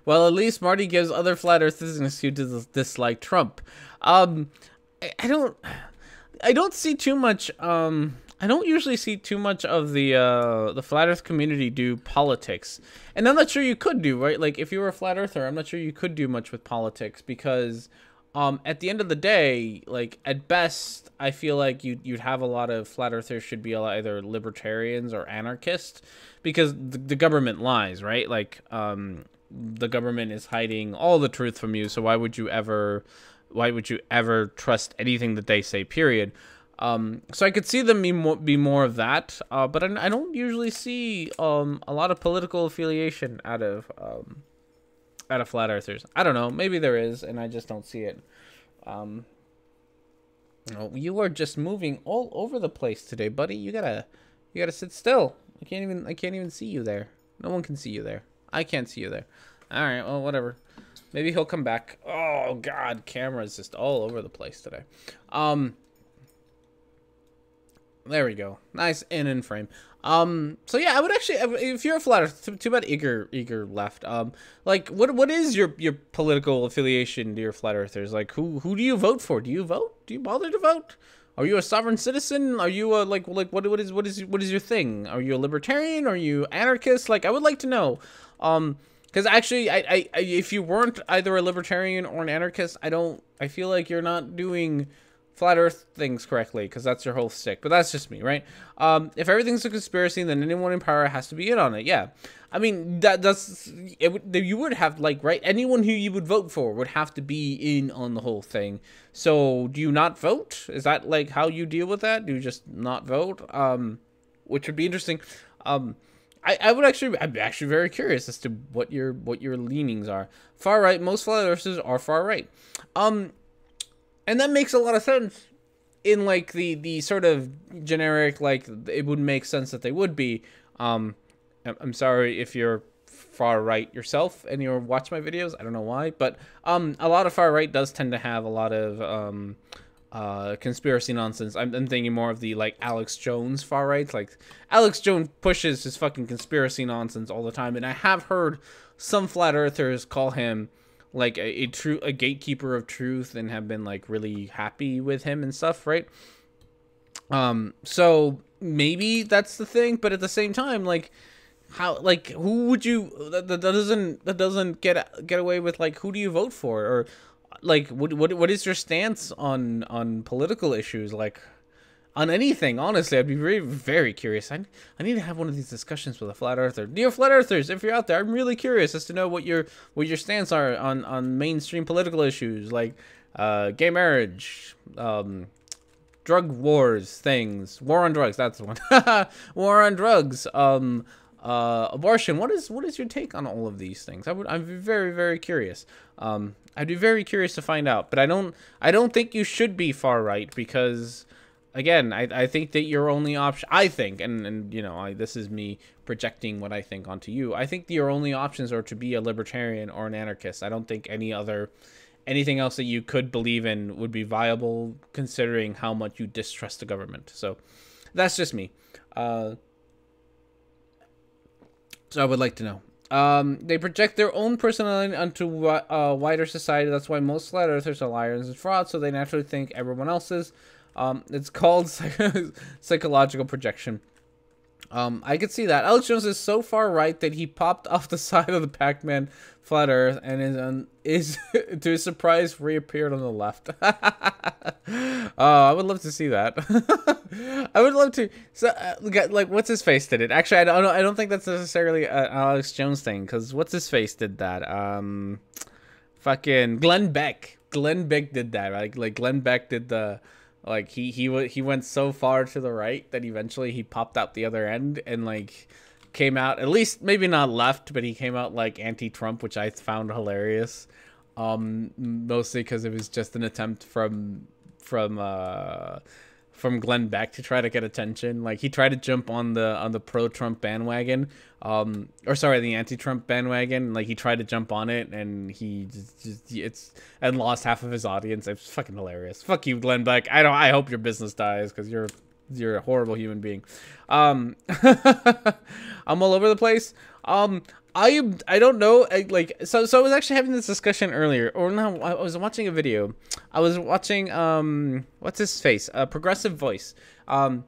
Well, at least Marty gives other flat earthers an excuse to dislike Trump. I don't see too much. I don't usually see too much of the flat earth community do politics, and I'm not sure you could do, right? Like if you were a flat earther, I'm not sure you could do much with politics because at the end of the day, like at best, I feel like you'd have a lot of flat earthers should be either libertarians or anarchists because the government lies, right? Like the government is hiding all the truth from you, so why would you ever trust anything that they say, period? So I could see them be more of that, but I don't usually see a lot of political affiliation out of flat earthers. I don't know, maybe there is, and I just don't see it. You are just moving all over the place today, buddy. You gotta sit still. I can't even see you there. No one can see you there. I can't see you there. All right, well, whatever. Maybe he'll come back. Oh God, camera's just all over the place today. There we go. Nice in frame. So yeah, I would actually, if you're a flat earther, too bad Eager left. Like, what is your political affiliation, dear flat earthers? Like, who do you vote for? Do you vote? Do you bother to vote? Are you a sovereign citizen? Are you a, like what is your thing? Are you a libertarian? Are you anarchist? Like, I would like to know. Because actually, I if you weren't either a libertarian or an anarchist, I feel like you're not doing flat earth things correctly, because that's your whole stick. But that's just me, right? If everything's a conspiracy, then anyone in power has to be in on it. Yeah, I mean, you would have, like, right, anyone who you would vote for would have to be in on the whole thing. So do you not vote? Is that like how you deal with that? Do you just not vote? Which would be interesting. I'm actually very curious as to what your leanings are. Far right, most flat earthers are far right. And that makes a lot of sense in, like, the sort of generic, like, it would make sense that they would be. I'm sorry if you're far right yourself and you watch my videos. I don't know why, but a lot of far right does tend to have a lot of conspiracy nonsense. I'm thinking more of the, like, Alex Jones far right. Like, Alex Jones pushes his fucking conspiracy nonsense all the time, and I have heard some flat earthers call him, like, a gatekeeper of truth, and have been, like, really happy with him and stuff, right? So maybe that's the thing, but at the same time, like, how, like, who would you that doesn't get away with, like, who do you vote for, or like what is your stance on political issues, like, on anything? Honestly, I'd be very, very curious. I need to have one of these discussions with a flat earther. Dear flat earthers, if you're out there, I'm really curious as to know what your stance are on mainstream political issues, like gay marriage, drug wars, things, war on drugs. That's the one. War on drugs. Abortion. What is your take on all of these things? I'm very, very curious. I'd be very curious to find out, but I don't think you should be far right, because, again, I think that your only option, I think, and you know, this is me projecting what I think onto you. I think your only options are to be a libertarian or an anarchist. I don't think anything else that you could believe in would be viable, considering how much you distrust the government. So that's just me. So I would like to know. They project their own personality onto wider society. That's why most flat earthers are liars and frauds, so they naturally think everyone else is. It's called psychological projection. I could see that. Alex Jones is so far right that he popped off the side of the Pac-Man flat Earth and is to his surprise reappeared on the left. I would love to see that. I would love to. So, like, what's his face did it? Actually, I don't think that's necessarily an Alex Jones thing, because what's his face did that. Fucking Glenn Beck. Glenn Beck did that, right? Like, Glenn Beck did the. Like, he went so far to the right that eventually he popped out the other end and, like, came out, at least maybe not left, but he came out, like, anti-Trump, which I found hilarious. Mostly because it was just an attempt from Glenn Beck to try to get attention. Like, he tried to jump on the pro-Trump bandwagon, or sorry, the anti-Trump bandwagon. Like, he tried to jump on it, and he and lost half of his audience. It's fucking hilarious. Fuck you, Glenn Beck. I hope your business dies, because you're a horrible human being. I'm all over the place. I don't know. So I was actually having this discussion earlier, or no, I was watching a video. I was watching what's his face? Progressive Voice. And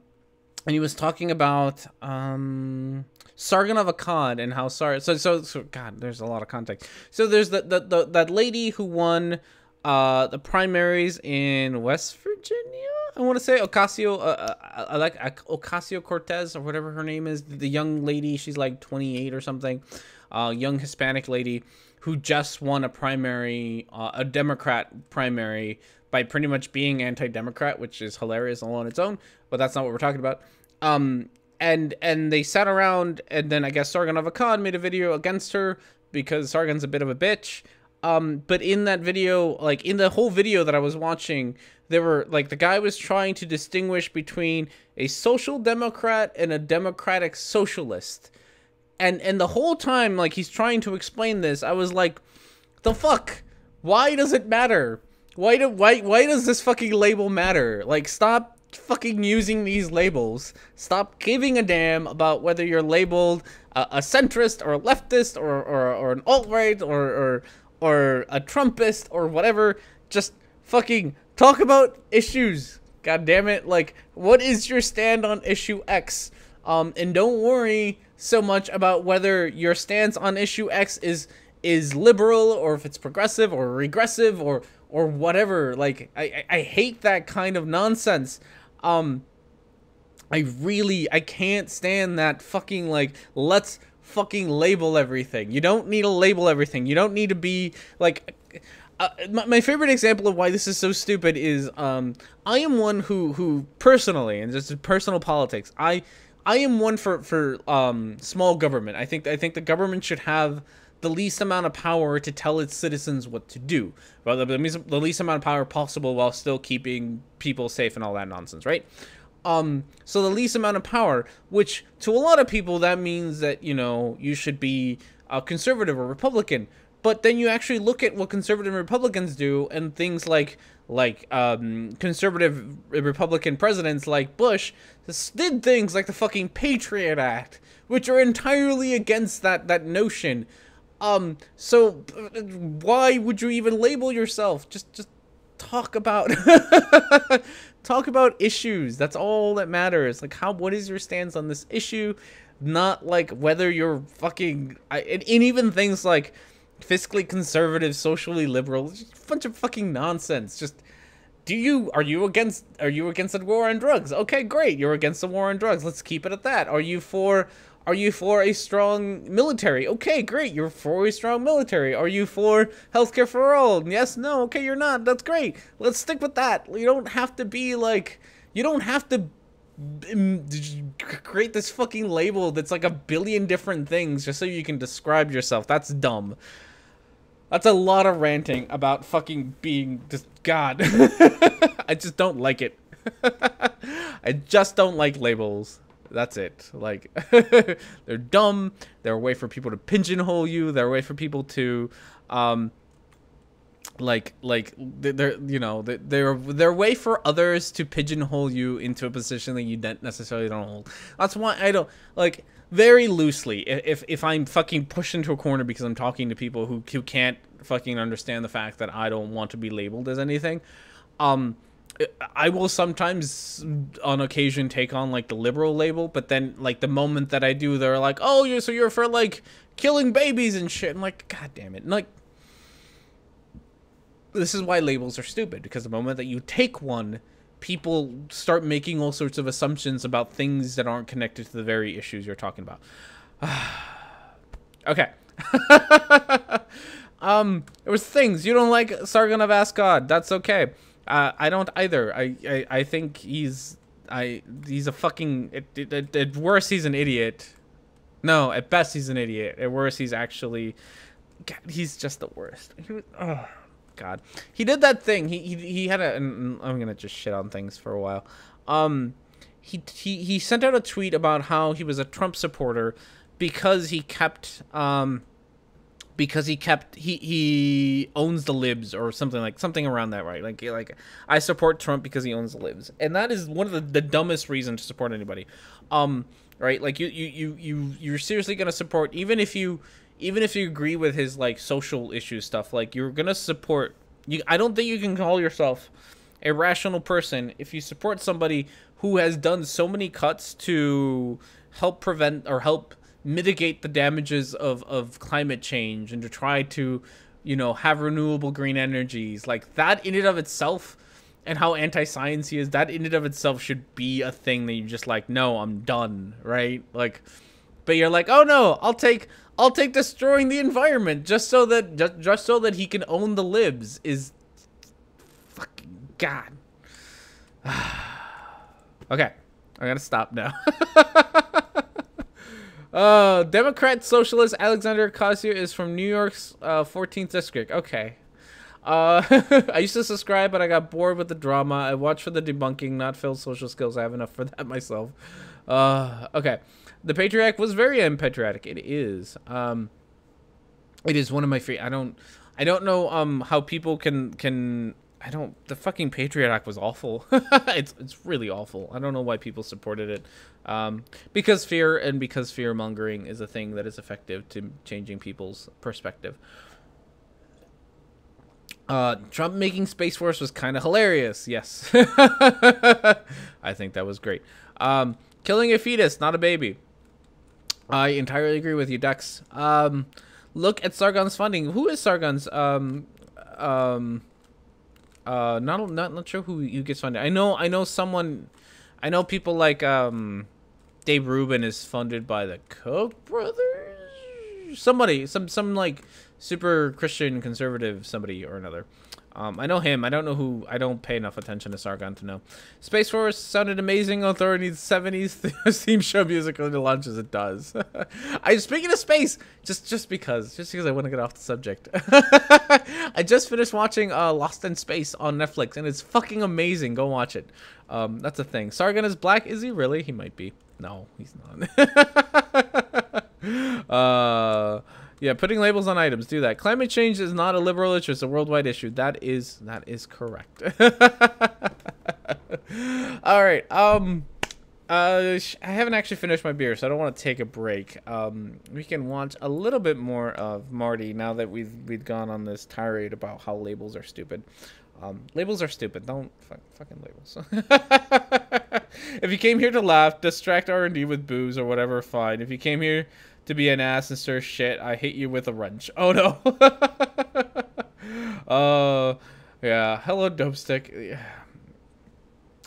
he was talking about Sargon of Akkad and how so God, there's a lot of context. So there's that lady who won the primaries in West Virginia. I want to say Ocasio-Cortez, or whatever her name is. The young lady, she's like 28 or something. Young Hispanic lady who just won a primary, a Democrat primary, by pretty much being anti-Democrat, which is hilarious all on its own. But that's not what we're talking about. And they sat around, and then I guess Sargon of Akkad made a video against her because Sargon's a bit of a bitch. But in that video, like in the whole video that I was watching, there were, like, the guy was trying to distinguish between a social democrat and a democratic socialist. And the whole time, like, he's trying to explain this, I was like, The fuck? Why does it matter? Why does this fucking label matter? Like, stop fucking using these labels. Stop giving a damn about whether you're labeled a centrist or a leftist or an alt-right or a Trumpist or whatever. Just fucking talk about issues. God damn it. Like, what is your stand on issue X? And don't worry so much about whether your stance on issue X is liberal or if it's progressive or regressive or whatever. Like, I hate that kind of nonsense. I can't stand that fucking, like, let's fucking label everything. You don't need to label everything. You don't need to be, like, my favorite example of why this is so stupid is, I am one who personally, and just personal politics, I am one for small government. I think the government should have the least amount of power to tell its citizens what to do. Well, the least amount of power possible while still keeping people safe and all that nonsense, right? So the least amount of power, which to a lot of people that means that, you know, you should be a conservative or Republican. But then you actually look at what conservative Republicans do, and things like conservative Republican presidents like Bush did things like the fucking Patriot Act, which are entirely against that notion. So why would you even label yourself? Just talk about talk about issues. That's all that matters. Like, what is your stance on this issue? Not like whether you're fucking and even things like fiscally conservative, socially liberal, just a bunch of fucking nonsense. Just are you against the war on drugs? Okay, great. You're against the war on drugs. Let's keep it at that. Are you for a strong military? Okay, great. You're for a strong military. Are you for healthcare for all? Yes, no. Okay, you're not. That's great. Let's stick with that. You don't have to be like, you don't have to create this fucking label that's like a billion different things just so you can describe yourself. That's dumb. That's a lot of ranting about fucking being just God. I just don't like it. I just don't like labels. That's it. Like, they're dumb. They're a way for people to pigeonhole you. They're a way for people to, they're a way for others to pigeonhole you into a position that you necessarily don't hold. That's why I don't, like, very loosely, if I'm fucking pushed into a corner because I'm talking to people who can't fucking understand the fact that I don't want to be labeled as anything, I will sometimes on occasion take on like the liberal label, but then like the moment that I do, they're like, oh, you're for like killing babies and shit. I'm like, God damn it. And, like, this is why labels are stupid, because the moment that you take one, people start making all sorts of assumptions about things that aren't connected to the very issues you're talking about. Okay. There was things you don't like Sargon of Asgard. That's okay. I don't either. I think he's a fucking, at worst he's an idiot. No, at best he's an idiot. At worst he's actually, God, he's just the worst. Oh God, he did that thing. He had I'm gonna just shit on things for a while. He sent out a tweet about how he was a Trump supporter because he owns the libs or something around that, right? Like I support Trump because he owns the libs, and that is one of the dumbest reasons to support anybody. Right? Like you're seriously gonna support, even if you agree with his like social issue stuff, like you're gonna support. I don't think you can call yourself a rational person if you support somebody who has done so many cuts to help prevent or help mitigate the damages of climate change and to try to, have renewable green energies. Like, that in and of itself, and how anti-science he is, that in and of itself should be a thing that you're just like, no, I'm done, right? Like, but you're like, oh no, I'll take destroying the environment just so that he can own the libs is fucking God. Okay, I gotta stop now. Democrat socialist Alexander Ocasio is from New York's 14th district. Okay. I used to subscribe, but I got bored with the drama. I watch for the debunking, not Phil's social skills. I have enough for that myself. Okay. The Patriot Act was very unpatriotic. It is. It is one of my favorite. I don't know how people can I don't the fucking Patriot Act was awful. It's really awful. I don't know why people supported it. Because fear and because fear mongering is a thing that is effective to changing people's perspective. Trump making Space Force was kind of hilarious. Yes. I think that was great. Killing a fetus, not a baby. I entirely agree with you, Dex. Look at Sargon's funding. Who is Sargon's? Not sure who gets funded. I know someone. I know people like Dave Rubin is funded by the Koch brothers. Somebody, some like super Christian conservative somebody or another. I know him. I don't know who. I don't pay enough attention to Sargon to know. Space Force sounded amazing. Authorities 70s theme show music when it launches. It does. Speaking of space, just because I want to get off the subject. I just finished watching Lost in Space on Netflix, and it's fucking amazing. Go watch it. That's a thing. Sargon is black. Is he really? He might be. No, he's not. Yeah, putting labels on items. Do that. Climate change is not a liberal issue. It's a worldwide issue. That is correct. All right. I haven't actually finished my beer, so I don't want to take a break. We can watch a little bit more of Marty now that we've gone on this tirade about how labels are stupid. Labels are stupid. Don't fucking labels. If you came here to laugh, distract R&D with booze or whatever, fine. If you came here to be an ass and stir shit, I hit you with a wrench. Oh no. Yeah. Hello, dope stick. Yeah.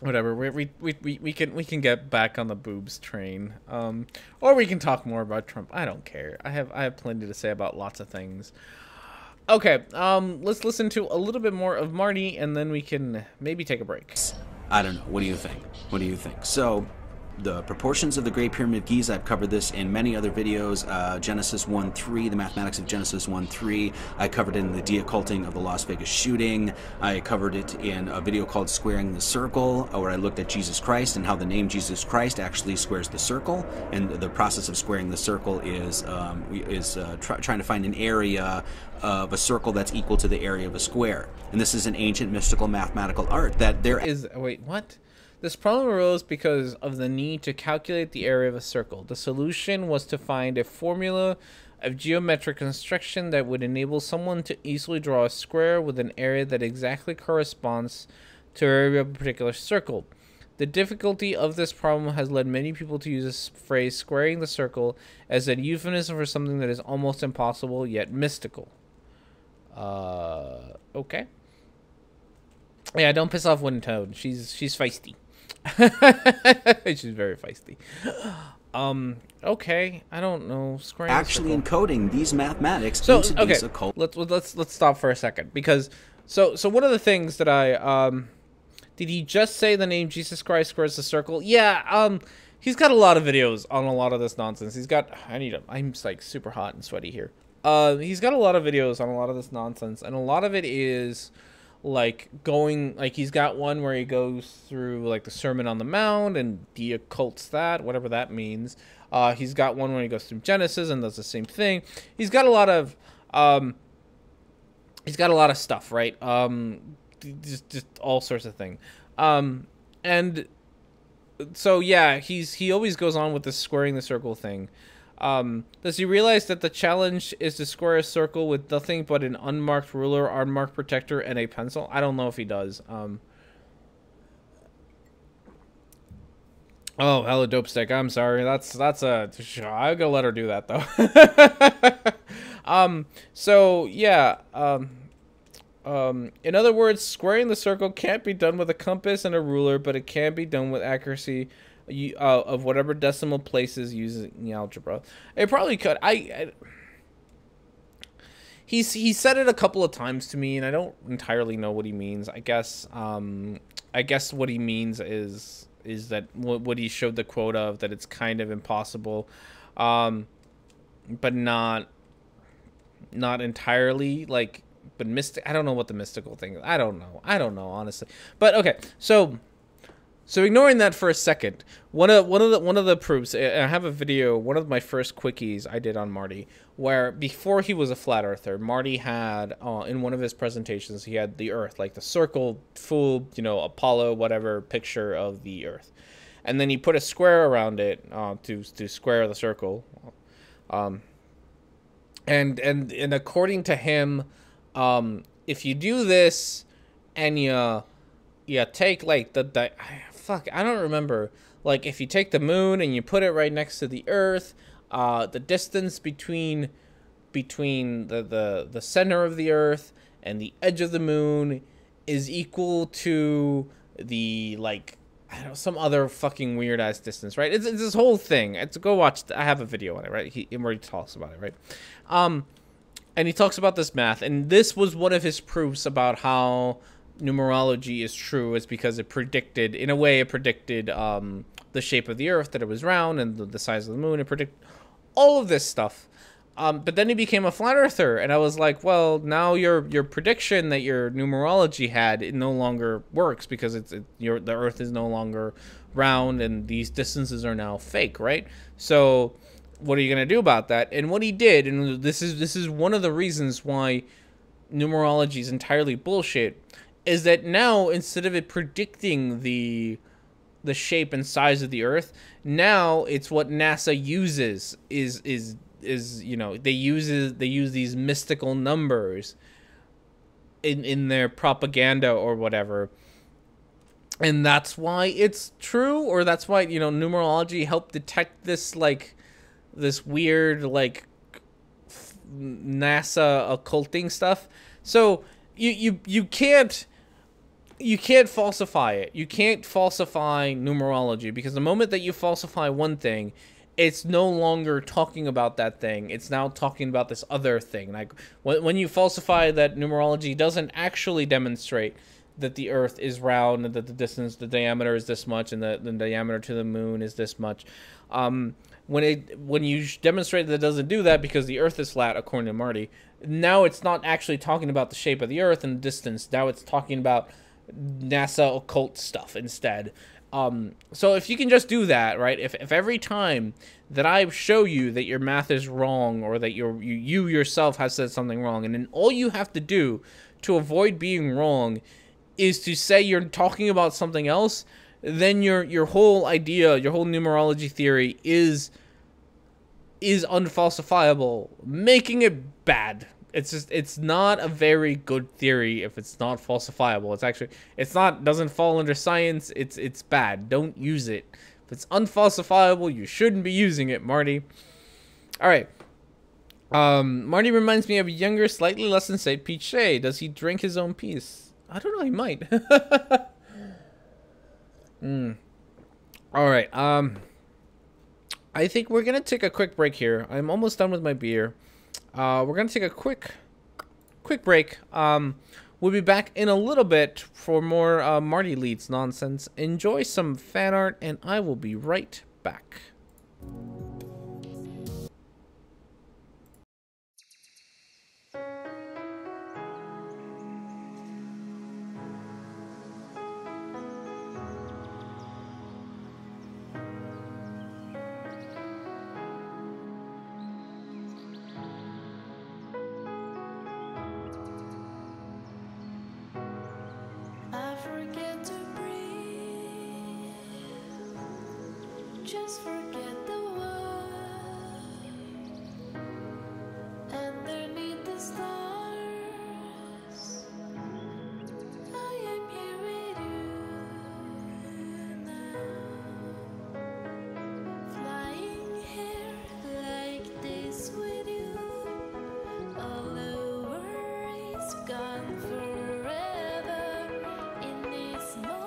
Whatever. We can get back on the boobs train. Or we can talk more about Trump. I don't care. I have plenty to say about lots of things. Okay. Let's listen to a little bit more of Marty, and then we can maybe take a break. I don't know. What do you think? What do you think? So, the proportions of the Great Pyramid of Giza, I've covered this in many other videos. Genesis 1:3, the mathematics of Genesis 1:3. I covered it in the deocculting of the Las Vegas shooting. I covered it in a video called Squaring the Circle, where I looked at Jesus Christ and how the name Jesus Christ actually squares the circle. And the process of squaring the circle is trying to find an area of a circle that's equal to the area of a square. And this is an ancient mystical mathematical art that there is... Wait, what? This problem arose because of the need to calculate the area of a circle. The solution was to find a formula of geometric construction that would enable someone to easily draw a square with an area that exactly corresponds to the area of a particular circle. The difficulty of this problem has led many people to use this phrase squaring the circle as a euphemism for something that is almost impossible yet mystical. Okay. Yeah, don't piss off Wooden Toad. She's feisty. She's very feisty. Okay, I don't know. Squaring actually encoding these mathematics into these occult. Let's stop for a second, because so one of the things that I did he just say the name Jesus Christ squares the circle? Yeah, he's got a lot of videos on a lot of this nonsense. He's got I'm like super hot and sweaty here. He's got a lot of videos on a lot of this nonsense, and a lot of it is like he's got one where he goes through like the Sermon on the Mount and deoccults that, whatever that means. He's got one where he goes through Genesis and does the same thing. He's got a lot of stuff, right? Just all sorts of things. And so yeah, he always goes on with this squaring the circle thing. Does he realize that the challenge is to square a circle with nothing but an unmarked ruler, unmarked protector, and a pencil? I don't know if he does. Oh, hello, dope stick. I'm sorry. That's I'll go let her do that though. So yeah. In other words, squaring the circle can't be done with a compass and a ruler, but it can be done with accuracy of whatever decimal places using algebra. It probably could. He said it a couple of times to me, and I don't entirely know what he means. I guess what he means is that what he showed the quote of, that it's kind of impossible, but not entirely, like, but mystic. I don't know what the mystical thing is. I don't know honestly. But okay, so So ignoring that for a second, one of the proofs, and I have a video, one of my first quickies I did on Marty, where before he was a flat earther, Marty had in one of his presentations, he had the Earth, like the circle, full, Apollo whatever picture of the Earth, and then he put a square around it to square the circle, and according to him, if you do this, and you take like I don't remember. Like, if you take the moon and you put it right next to the Earth, the distance between the center of the Earth and the edge of the moon is equal to the, like, I don't know, some other fucking weird ass distance, right? It's this whole thing. Go watch. I have a video on it, right? Where he talks about it, right? And he talks about this math, and this was one of his proofs about how numerology is true, is because it predicted the shape of the Earth, that it was round, and the size of the moon. It predicted all of this stuff. But then he became a flat earther, and I was like, well, now your prediction that your numerology had, it no longer works, because the Earth is no longer round, and these distances are now fake, right? So what are you going to do about that? And what he did, and this is one of the reasons why numerology is entirely bullshit, is that now, instead of it predicting the shape and size of the Earth, now it's what NASA uses is they use these mystical numbers in their propaganda or whatever. And that's why it's true, or that's why, numerology helped detect this, like, this weird, like, NASA occulting stuff. So you can't falsify it. You can't falsify numerology, because the moment that you falsify one thing, it's no longer talking about that thing. It's now talking about this other thing. Like, when you falsify that numerology doesn't actually demonstrate that the Earth is round, and that the diameter is this much, and the diameter to the moon is this much. When you demonstrate that it doesn't do that because the Earth is flat, according to Marty, now it's not actually talking about the shape of the Earth and the distance. Now it's talking about NASA occult stuff instead. So if you can just do that, right? If every time that I show you that your math is wrong, or that you yourself have said something wrong, and then all you have to do to avoid being wrong is to say you're talking about something else, then your whole idea, your whole numerology theory is unfalsifiable, making it bad. It's not a very good theory if it's not falsifiable. Doesn't fall under science. It's bad. Don't use it. If it's unfalsifiable, you shouldn't be using it, Marty. All right. Marty reminds me of a younger, slightly less than St. Pete Shea. Does he drink his own piece? I don't know. He might. All right. I think we're gonna take a quick break here. I'm almost done with my beer. We're gonna take a quick break. We'll be back in a little bit for more Marty Leeds nonsense. Enjoy some fan art, and I will be right back. Just forget the world underneath the stars. I am here with you now, flying here like this with you. All the worries gone forever in this moment.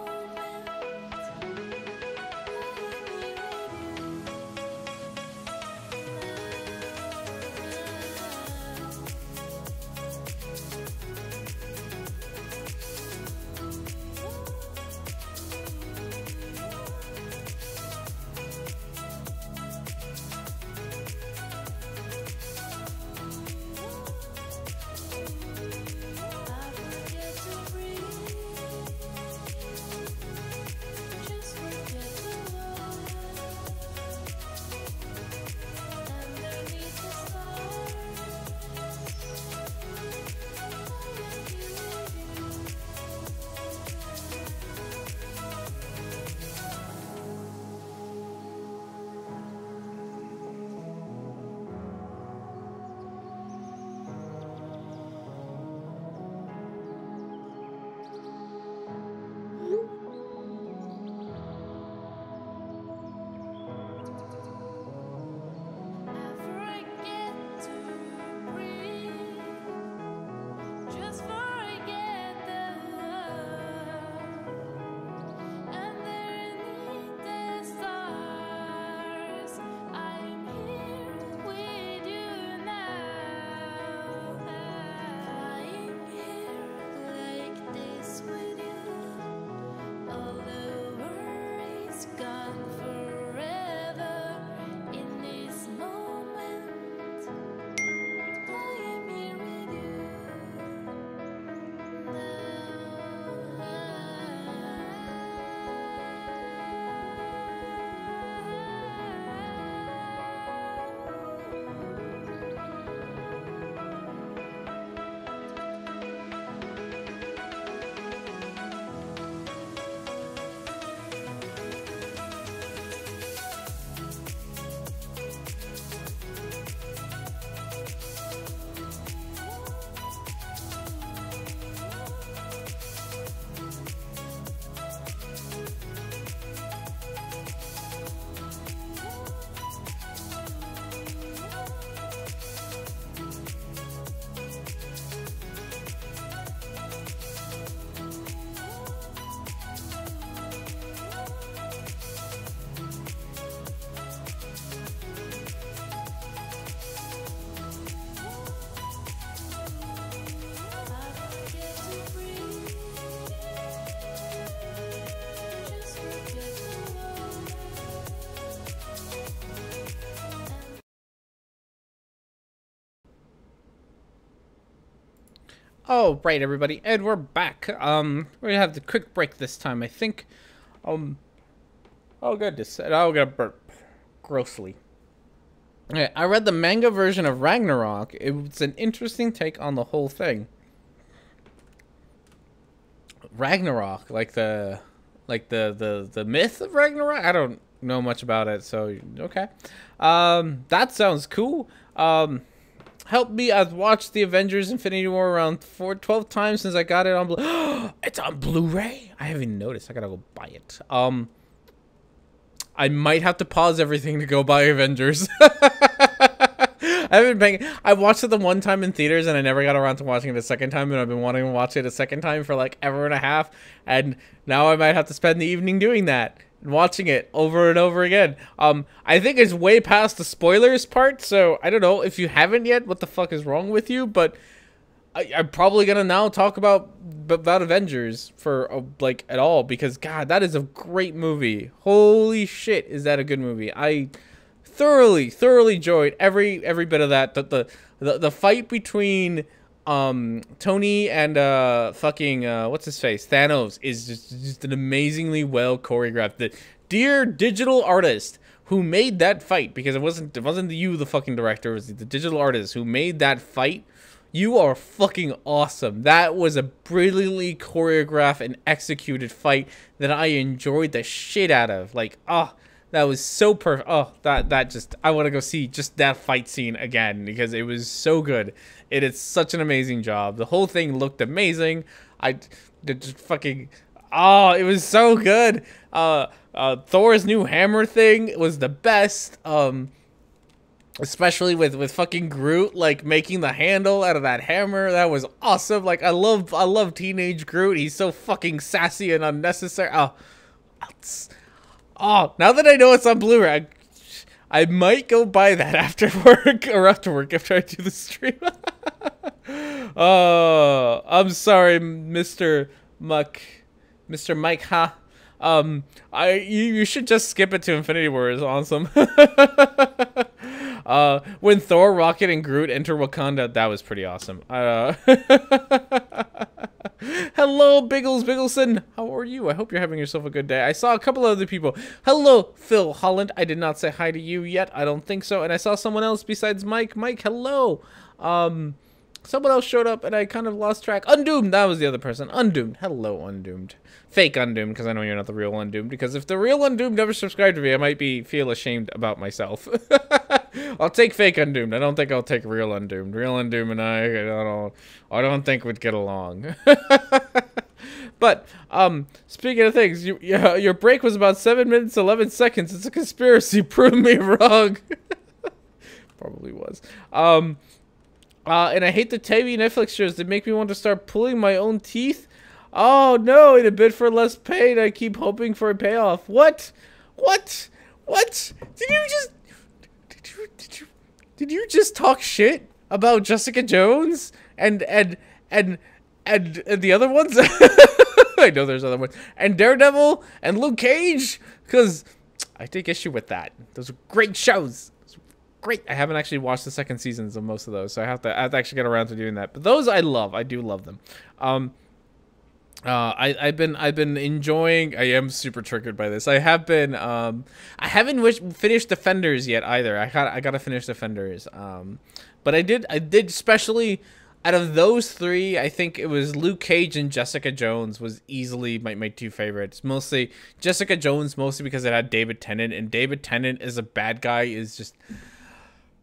Oh, right, everybody, and we're back. We're gonna have the quick break this time, I think. Oh goodness, and I'll get a burp. Grossly. Okay, I read the manga version of Ragnarok. It's an interesting take on the whole thing. Ragnarok, like the myth of Ragnarok? I don't know much about it, so okay. That sounds cool. Help me, I've watched the Avengers Infinity War around 12 times since I got it on it's on Blu-ray? I haven't even noticed. I gotta go buy it. I might have to pause everything to go buy Avengers. I watched it the one time in theaters and I never got around to watching it a second time, and I've been wanting to watch it a second time for like ever and a half, and now I might have to spend the evening doing that. Watching it over and over again. I think it's way past the spoilers part, so I don't know if you haven't yet. What the fuck is wrong with you? But I'm probably gonna now talk about Avengers for like at all, because God, that is a great movie. Holy shit, is that a good movie? I thoroughly enjoyed every bit of that. The fight between Tony and fucking what's his face, Thanos, is just an amazingly well choreographed. The dear digital artist who made that fight, because it wasn't you, the fucking director, it was the digital artist who made that fight. You are fucking awesome. That was a brilliantly choreographed and executed fight that I enjoyed the shit out of. Like, that was so perfect. Oh, that just, I want to go see just that fight scene again because it was so good. It is such an amazing job. The whole thing looked amazing. I just fucking, it was so good. Thor's new hammer thing was the best. Especially with fucking Groot, like making the handle out of that hammer. That was awesome. Like I love teenage Groot. He's so fucking sassy and unnecessary. Now that I know it's on Blu-ray, I might go buy that after work after I do the stream. I'm sorry, Mr. Mike, ha. You should just skip it to Infinity War. It's awesome. When Thor, Rocket, and Groot enter Wakanda, that was pretty awesome. Hello, Biggleson. How are you? I hope you're having yourself a good day. I saw a couple other people. Hello, Phil Holland. I did not say hi to you yet. I don't think so. And I saw someone else besides Mike. Mike, hello. Someone else showed up and I kind of lost track. Undoomed, that was the other person. Undoomed. Hello, Undoomed. Fake Undoomed, because I know you're not the real Undoomed. Because if the real Undoomed never subscribed to me, I might feel ashamed about myself. I'll take fake Undoomed. I don't think I'll take real Undoomed. Real Undoomed and I don't think we'd get along. But speaking of things, your break was about 7 minutes 11 seconds. It's a conspiracy. Prove me wrong. Probably was. And I hate the TV Netflix shows that make me want to start pulling my own teeth. Oh no, in a bid for less pain, I keep hoping for a payoff. What? Did you just talk shit about Jessica Jones and the other ones? I know there's other ones. And Daredevil and Luke Cage? Because I take issue with that. Those are great shows. Great. I haven't actually watched the second seasons of most of those, so I have to actually get around to doing that. But those I love. I do love them. I've been enjoying. I am super triggered by this. I haven't finished Defenders yet either. I gotta finish Defenders. But I did especially out of those three. I think it was Luke Cage and Jessica Jones was easily my two favorites. Mostly Jessica Jones, mostly because it had David Tennant, and David Tennant as a bad guy is just.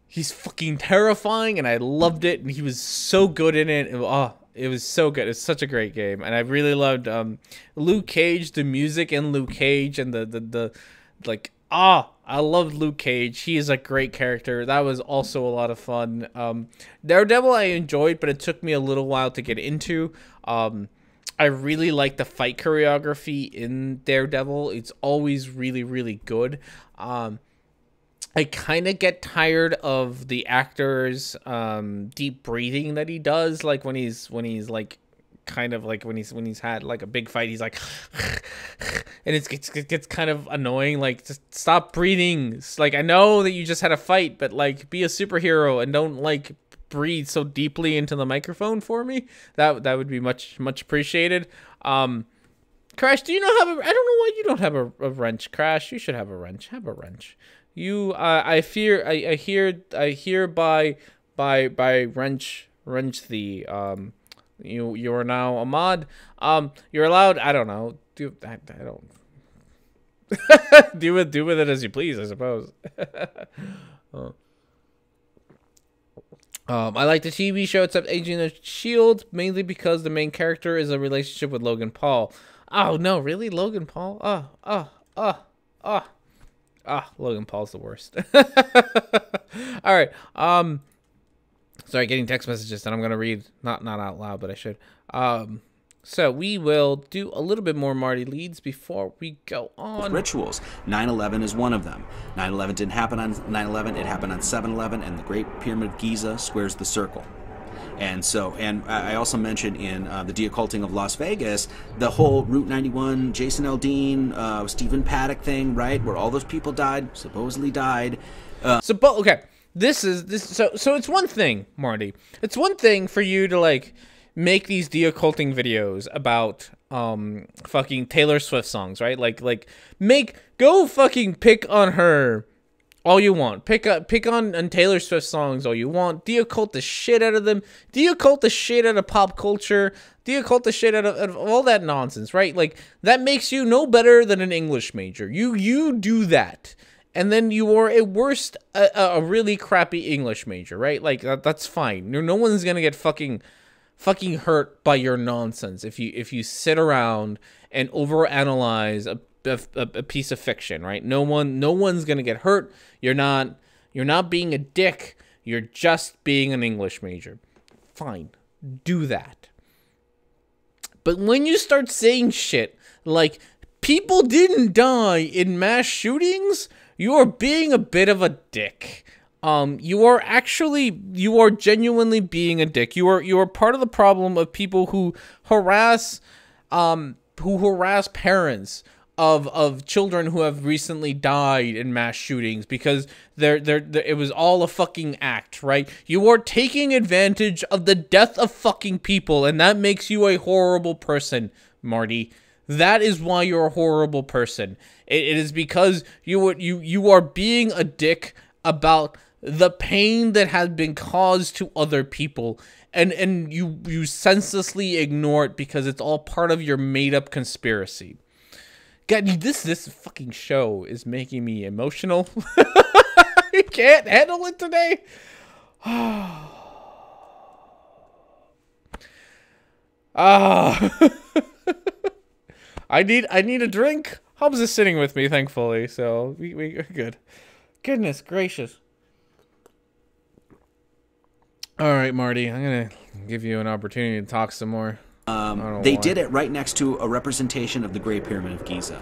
He's fucking terrifying, and I loved it, and he was so good in it. It was so good. It's such a great game, and I really loved Luke Cage, the music in Luke Cage, and I loved Luke Cage. He is a great character. That was also a lot of fun. Daredevil I enjoyed, but it took me a little while to get into. I really like the fight choreography in Daredevil. It's always really, really good. I kind of get tired of the actor's deep breathing that he does, like when he's like kind of like when he's had like a big fight, he's like and it gets kind of annoying. Like, just stop breathing. It's like, I know that you just had a fight, but like, be a superhero and don't like breathe so deeply into the microphone for me, that would be much appreciated. Crash, do you not have a? I don't know why you don't have a wrench, Crash. You should have a wrench. Have a wrench. You, I hear by wrench the you are now a mod. You're allowed. I don't know. I don't. do with it as you please, I suppose. I like the TV show except Agent of S.H.I.E.L.D. mainly because the main character is a relationship with Logan Paul. Oh no, really? Logan Paul? Logan Paul's the worst. All right. Sorry, getting text messages that I'm gonna read. Not out loud, but I should. So we will do a little bit more Marty Leeds before we go on. Rituals. 9/11 is one of them. 9/11 didn't happen on 9/11. It happened on 7/11, and the Great Pyramid of Giza squares the circle. And so, and I also mentioned in the Deocculting of Las Vegas, the whole Route 91, Jason Aldean, Stephen Paddock thing, right, where all those people supposedly died. Okay, this. So it's one thing, Marty. It's one thing for you to like make these deocculting videos about fucking Taylor Swift songs, right? Go fucking pick on her all you want. Pick on Taylor Swift songs all you want. Deoccult the shit out of them. Deoccult the shit out of pop culture. Deoccult the shit out of all that nonsense, right? Like, that makes you no better than an English major. You do that. And then you are at worst a really crappy English major, right? Like, that's fine. No one's gonna get fucking hurt by your nonsense if you sit around and overanalyze a piece of fiction, right? No one's gonna get hurt. You're not being a dick. You're just being an English major. Fine, do that. But when you start saying shit like people didn't die in mass shootings, you are being a bit of a dick. You are genuinely being a dick. You are part of the problem of people who harass parents of children who have recently died in mass shootings because it was all a fucking act, right? You are taking advantage of the death of fucking people, and that makes you a horrible person, Marty. That is why you're a horrible person. It is because you are being a dick about the pain that has been caused to other people, and you senselessly ignore it because it's all part of your made-up conspiracy. God, this fucking show is making me emotional. I can't handle it today. I need a drink. Hobbs is sitting with me, thankfully, so we're good. Goodness gracious. All right, Marty, I'm gonna give you an opportunity to talk some more. They did it right next to a representation of the Great Pyramid of Giza.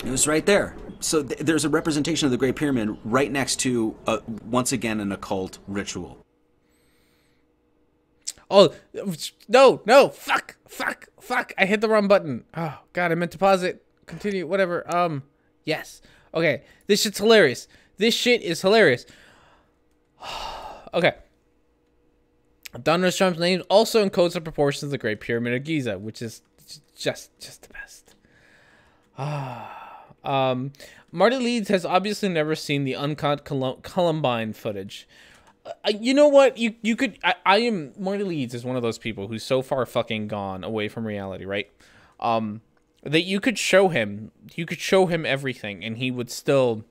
It was right there. So there's a representation of the Great Pyramid right next to, once again, an occult ritual. Oh, no, fuck. I hit the wrong button. Oh, God, I meant to pause it. Continue, whatever. Yes. Okay, this shit's hilarious. This shit is hilarious. Okay. Donald Trump's name also encodes the proportions of the Great Pyramid of Giza, which is just the best. Marty Leeds has obviously never seen the uncut Columbine footage. You know what? You could. Marty Leeds is one of those people who's so far fucking gone away from reality, right? That you could show him. You could show him everything, and he still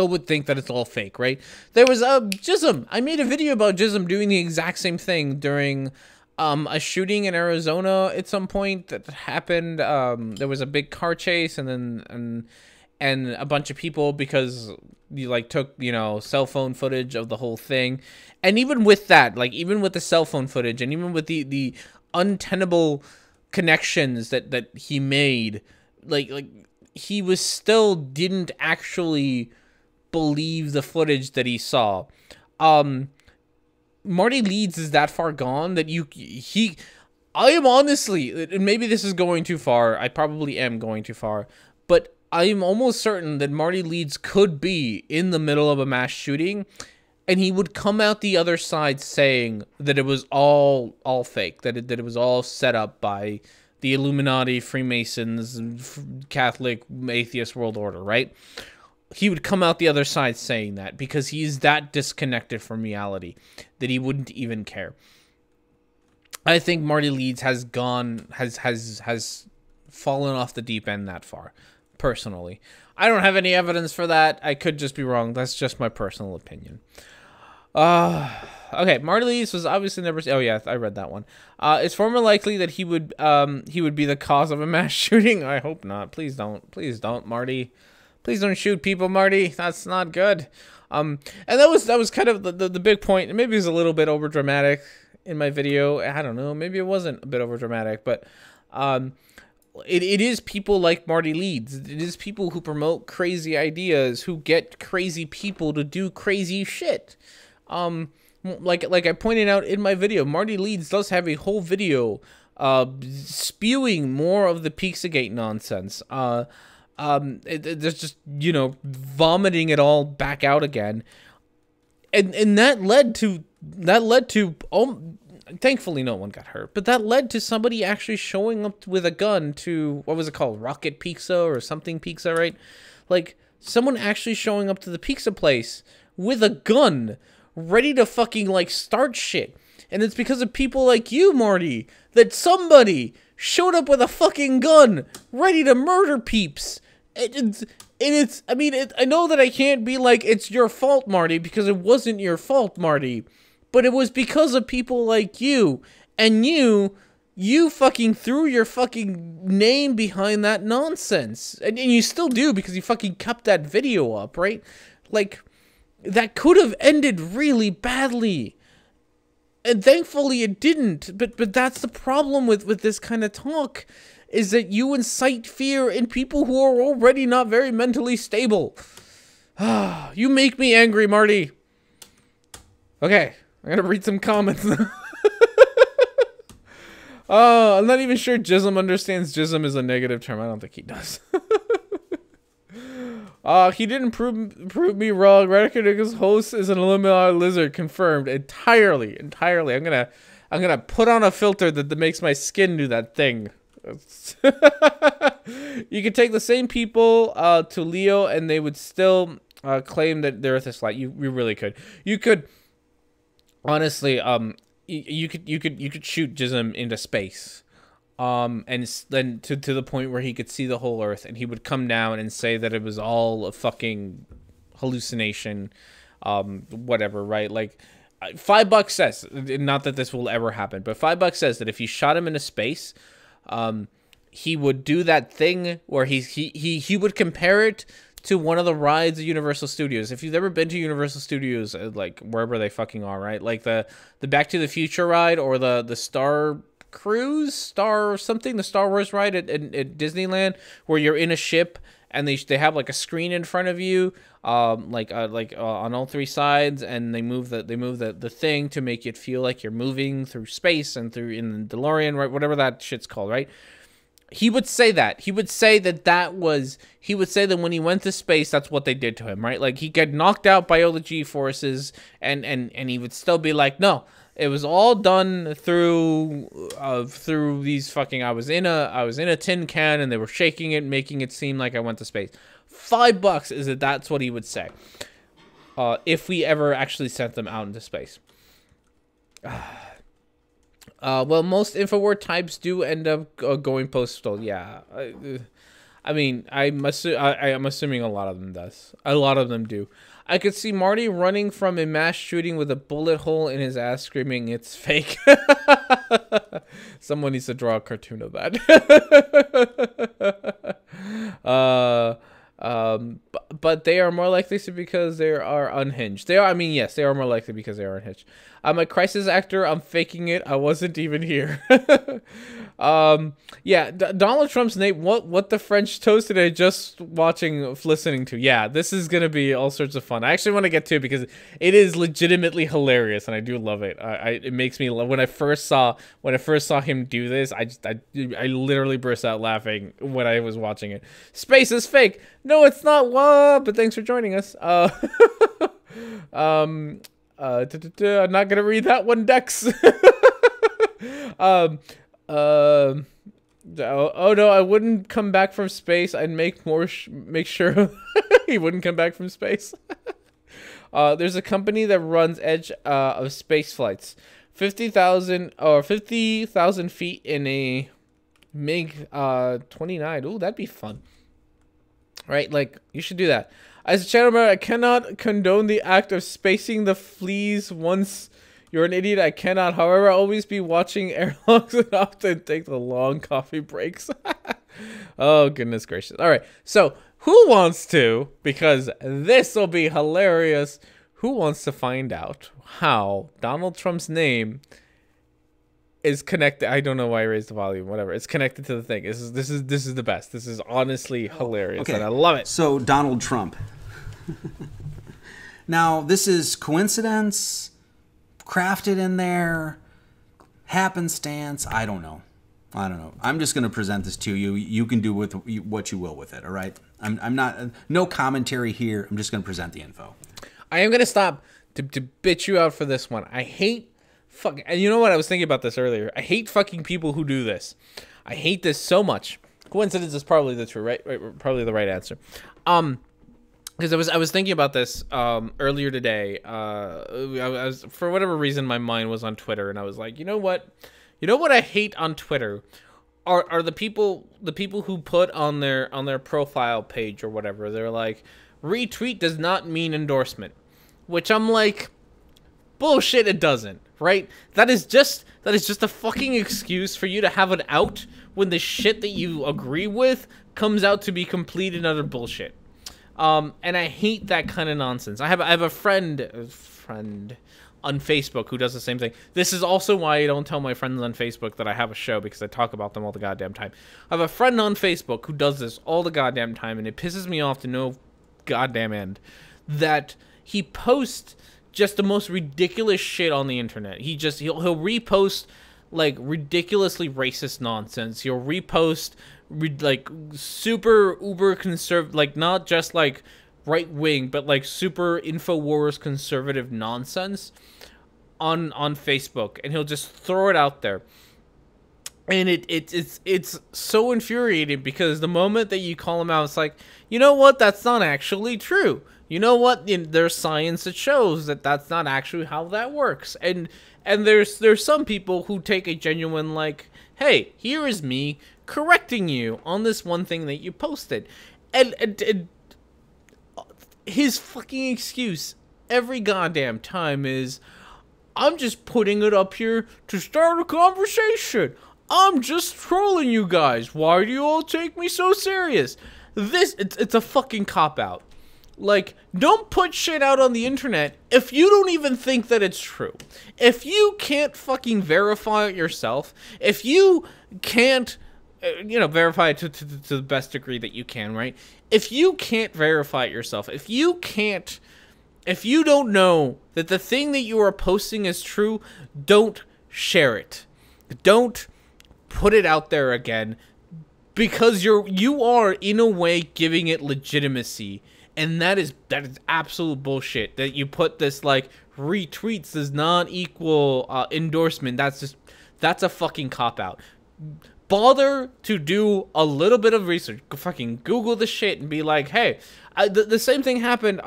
would think that it's all fake, right? There was Jism. I made a video about Jism doing the exact same thing during a shooting in Arizona at some point that happened. There was a big car chase, and a bunch of people, because you like took, cell phone footage of the whole thing. And even with that, like even with the cell phone footage and even with the untenable connections that he made, like he was still didn't actually believe the footage that he saw. Marty Leeds is that far gone that I am honestly, and maybe this is going too far, I probably am going too far, but I am almost certain that Marty Leeds could be in the middle of a mass shooting And he would come out the other side saying that it was all fake, that it was all set up by the Illuminati, Freemasons, Catholic, atheist world order, right? He would come out the other side saying that because he's that disconnected from reality that he wouldn't even care. I think Marty Leeds has fallen off the deep end that far, personally. I don't have any evidence for that. I could just be wrong. That's just my personal opinion. Okay, Marty Leeds was obviously never... Oh, yeah, I read that one. It's far more likely that he would be the cause of a mass shooting. I hope not. Please don't. Please don't, Marty. Please don't shoot people, Marty. That's not good. And that was kind of the big point. Maybe it was a little bit over dramatic in my video. I don't know. Maybe it wasn't a bit over dramatic, but it is people like Marty Leeds. It is people who promote crazy ideas, who get crazy people to do crazy shit. Like I pointed out in my video, Marty Leeds does have a whole video spewing more of the Pizzagate nonsense. There's just, you know, vomiting it all back out again. And that led to thankfully no one got hurt, but that led to somebody actually showing up with a gun to, what was it called, Rocket Pizza or something Pizza, right? Like, someone actually showing up to the pizza place with a gun, ready to fucking, like, start shit. And it's because of people like you, Marty, that somebody showed up with a fucking gun, ready to murder peeps. I know that I can't be like, it's your fault, Marty, because it wasn't your fault, Marty. But it was because of people like you, and you fucking threw your fucking name behind that nonsense. And you still do, because you fucking kept that video up, right? Like, that could have ended really badly. And thankfully it didn't. But that's the problem with this kind of talk, is that you incite fear in people who are already not very mentally stable. You make me angry, Marty. Okay. I gotta read some comments now. I'm not even sure Jism understands Jism is a negative term. I don't think he does. He didn't prove me wrong. Rhetoric&Discourse host is an Illuminati lizard. Confirmed. Entirely. I'm gonna put on a filter that makes my skin do that thing. You could take the same people to Leo and they would still claim that the Earth is flat. You really could. You could... Honestly, you could shoot Jism into space, and then to the point where he could see the whole Earth, and he would come down and say that it was all a fucking hallucination, whatever, right? Like, $5 says, not that this will ever happen, but $5 says that if you shot him into space, he would do that thing where he would compare it to one of the rides at Universal Studios. If you've ever been to Universal Studios, like wherever they fucking are, right? Like the Back to the Future ride, or the Star Wars ride at Disneyland, where you're in a ship and they have like a screen in front of you, on all three sides, and they move the thing to make it feel like you're moving through space and through in the DeLorean, right? Whatever that shit's called, right? He would say that. He would say that when he went to space, that's what they did to him, right? Like, he got knocked out by all the G-forces, and he would still be like, no, it was all done through these fucking, I was in a tin can, and they were shaking it, making it seem like I went to space. $5 is that that's what he would say. If we ever actually sent them out into space. Well, most InfoWars types do end up going postal. Yeah, I mean, I'm assuming a lot of them does. A lot of them do. I could see Marty running from a mass shooting with a bullet hole in his ass, screaming, "It's fake." Someone needs to draw a cartoon of that. But they are more likely to because they are unhinged. They are, I mean, yes, they are more likely because they are unhinged. I'm a crisis actor. I'm faking it. I wasn't even here. Yeah, Donald Trump's Nate. What the French toast today? Just listening to. Yeah, this is gonna be all sorts of fun. I actually want to get to it because it is legitimately hilarious, and I do love it. It makes me love. When I first saw him do this, I literally burst out laughing when I was watching it. Space is fake. No, it's not. What? But thanks for joining us. I'm not gonna read that one, Dex. Oh no, I wouldn't come back from space. I'd make sure he wouldn't come back from space. There's a company that runs edge of space flights, 50,000 feet in a MiG 29. Ooh, that'd be fun. Right, like you should do that. As a channel member, I cannot condone the act of spacing the fleas once. You're an idiot. I cannot. However, I'll always be watching airlogs and often take the long coffee breaks. Oh, goodness gracious. All right. So, who wants to, because this will be hilarious, who wants to find out how Donald Trump's name is connected? I don't know why I raised the volume. Whatever. It's connected to the thing. This is the best. This is honestly hilarious, Okay. and I love it. So, Donald Trump. Now, this is coincidence, crafted in there, happenstance. I don't know. I'm just going to present this to you. You can do with what you will with it. All right. I'm not. No commentary here. I'm just going to present the info. I am going to stop to bitch you out for this one. I hate fucking. And you know what? I was thinking about this earlier. I hate fucking people who do this. I hate this so much. Coincidence is probably the true right. Probably the right answer. Because I was thinking about this earlier today. I was, for whatever reason, my mind was on Twitter, and I was like, you know what I hate on Twitter are the people who put on their profile page or whatever, they're like, retweet does not mean endorsement, which I'm like, bullshit, it doesn't, right? That is just a fucking excuse for you to have an out when the shit that you agree with comes out to be complete and utter bullshit. And I hate that kind of nonsense. I have a friend on Facebook who does the same thing. This is also why I don't tell my friends on Facebook that I have a show, because I talk about them all the goddamn time. I have a friend on Facebook who does this all the goddamn time, and it pisses me off to no goddamn end that he posts just the most ridiculous shit on the internet. He'll repost like ridiculously racist nonsense. He'll repost like super uber conservative, like not just like right wing, but like super InfoWars conservative nonsense on Facebook, and he'll just throw it out there. And it's so infuriating, because the moment that you call him out, it's like, you know what, that's not actually true. You know what, there's science that shows that that's not actually how that works. And there's some people who take a genuine, like, hey, here is me correcting you on this one thing that you posted. And his fucking excuse every goddamn time is, I'm just putting it up here to start a conversation. I'm just trolling you guys. Why do you all take me so serious? It's a fucking cop-out. Like, don't put shit out on the internet if you don't even think that it's true. If you can't fucking verify it yourself, if you can't, verify it to the best degree that you can, right? If you can't verify it yourself, if you don't know that the thing that you are posting is true, don't share it. Don't put it out there again, because you are in a way giving it legitimacy. And that is absolute bullshit. That you put this, like, retweets does not equal endorsement. That's a fucking cop-out. Bother to do a little bit of research. Fucking Google the shit and be like, hey, the same thing happened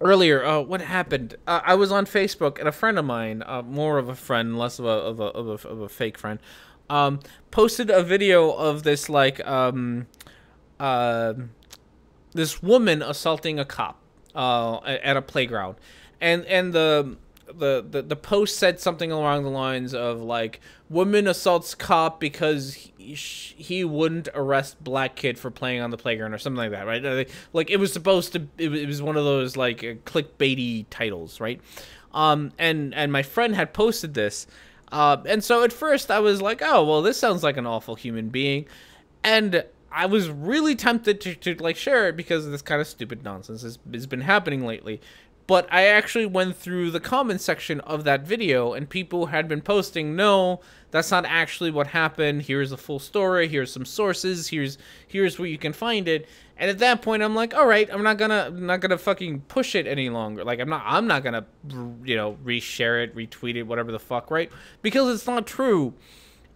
earlier. What happened? I was on Facebook, and a friend of mine, more of a friend, less of a fake friend, posted a video of this, like, this woman assaulting a cop at a playground, and the post said something along the lines of, like, woman assaults cop because he wouldn't arrest black kid for playing on the playground, or something like that, right? Like, it was supposed to, it was one of those, like, clickbaity titles, right? And my friend had posted this, and so at first I was like, oh, well, this sounds like an awful human being, and I was really tempted to like share it, because this kind of stupid nonsense has been happening lately. But I actually went through the comment section of that video, and people had been posting, no, that's not actually what happened. Here's the full story. Here's some sources. Here's where you can find it. And at that point, I'm like, all right, I'm not gonna fucking push it any longer. Like, I'm not gonna, you know, reshare it, retweet it, whatever the fuck, right? Because it's not true.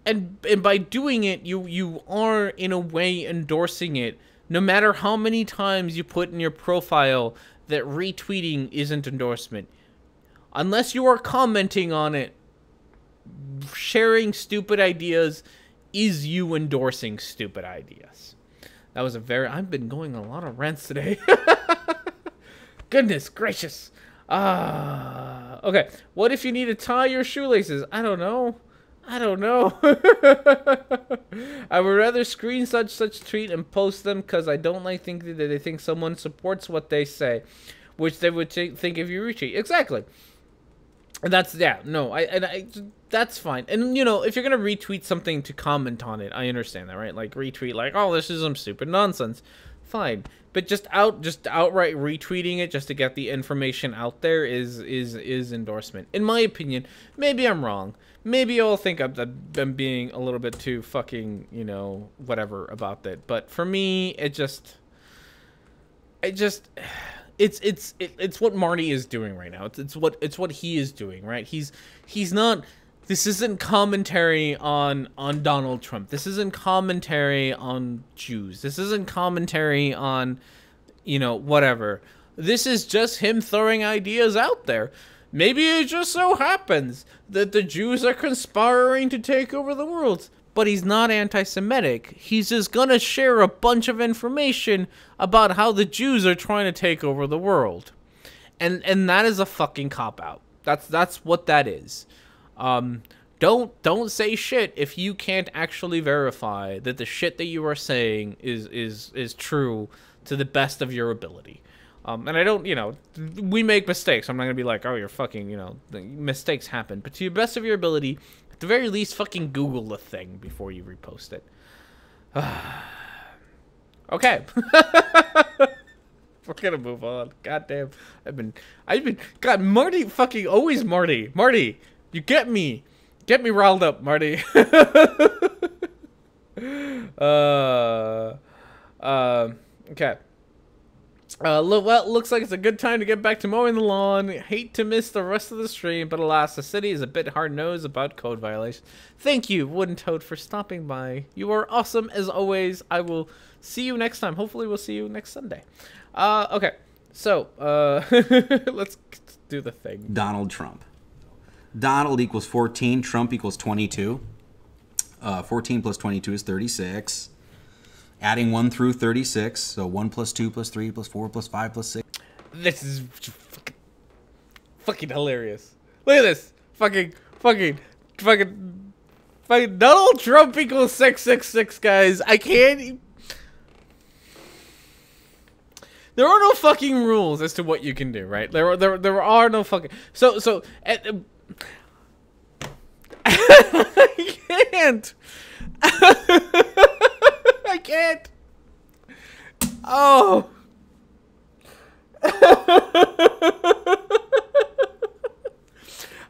And by doing it, you are in a way endorsing it. No matter how many times you put in your profile that retweeting isn't endorsement. Unless you are commenting on it, sharing stupid ideas is you endorsing stupid ideas. That was a very... I've been going on a lot of rants today. Goodness gracious. Okay. What if you need to tie your shoelaces? I don't know. I would rather screen such tweet and post them because I don't like thinking that they think someone supports what they say, which they would think if you retweet. Exactly. And that's, yeah, no, that's fine. And, you know, if you're going to retweet something to comment on it, I understand that, right? Like, retweet, like, oh, this is some stupid nonsense. Fine. But just outright retweeting it just to get the information out there is endorsement. In my opinion, maybe I'm wrong. Maybe you'll think I'm being a little bit too fucking, you know, whatever about that. But for me, it's what Marty is doing right now. It's what he is doing, right? He's not. This isn't commentary on Donald Trump. This isn't commentary on Jews. This isn't commentary on, you know, whatever. This is just him throwing ideas out there. Maybe it just so happens that the Jews are conspiring to take over the world. But he's not anti-Semitic. He's just gonna share a bunch of information about how the Jews are trying to take over the world. And that is a fucking cop-out. That's what that is. Don't say shit if you can't actually verify that the shit that you are saying is true to the best of your ability. And I don't, you know, we make mistakes. I'm not gonna be like, oh, you're fucking, you know, mistakes happen. But to the best of your ability, at the very least, fucking Google the thing before you repost it. Okay. We're gonna move on. Goddamn. I've been, God, Marty, fucking always Marty. Marty, you get me riled up, Marty. Okay. Well, looks like it's a good time to get back to mowing the lawn. Hate to miss the rest of the stream, but alas, the city is a bit hard-nosed about code violations. Thank you, Wooden Toad, for stopping by. You are awesome, as always. I will see you next time. Hopefully, we'll see you next Sunday. Okay. So, let's do the thing. Donald Trump. Donald equals 14. Trump equals 22. 14 plus 22 is 36. Adding 1 through 36, so 1 plus 2 plus 3 plus 4 plus 5 plus 6. This is fucking hilarious. Look at this. Fucking Donald Trump equals 666, guys. I can't. There are no fucking rules as to what you can do, right? There are no fucking. So. I can't. I can't. Oh.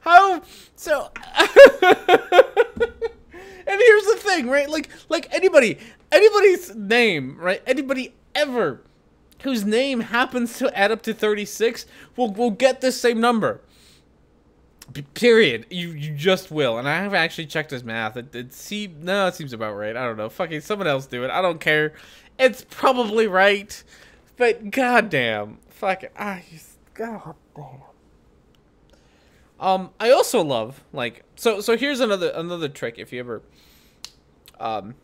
How? So. And here's the thing, right? Like anybody's name, right? Anybody ever whose name happens to add up to 36 will get this same number. Period. You just will. And I haven't actually checked his math. It seems about right. I don't know. Fucking someone else do it. I don't care. It's probably right. But goddamn. Fuck it. Goddamn. I also love, like, so here's another trick if you ever want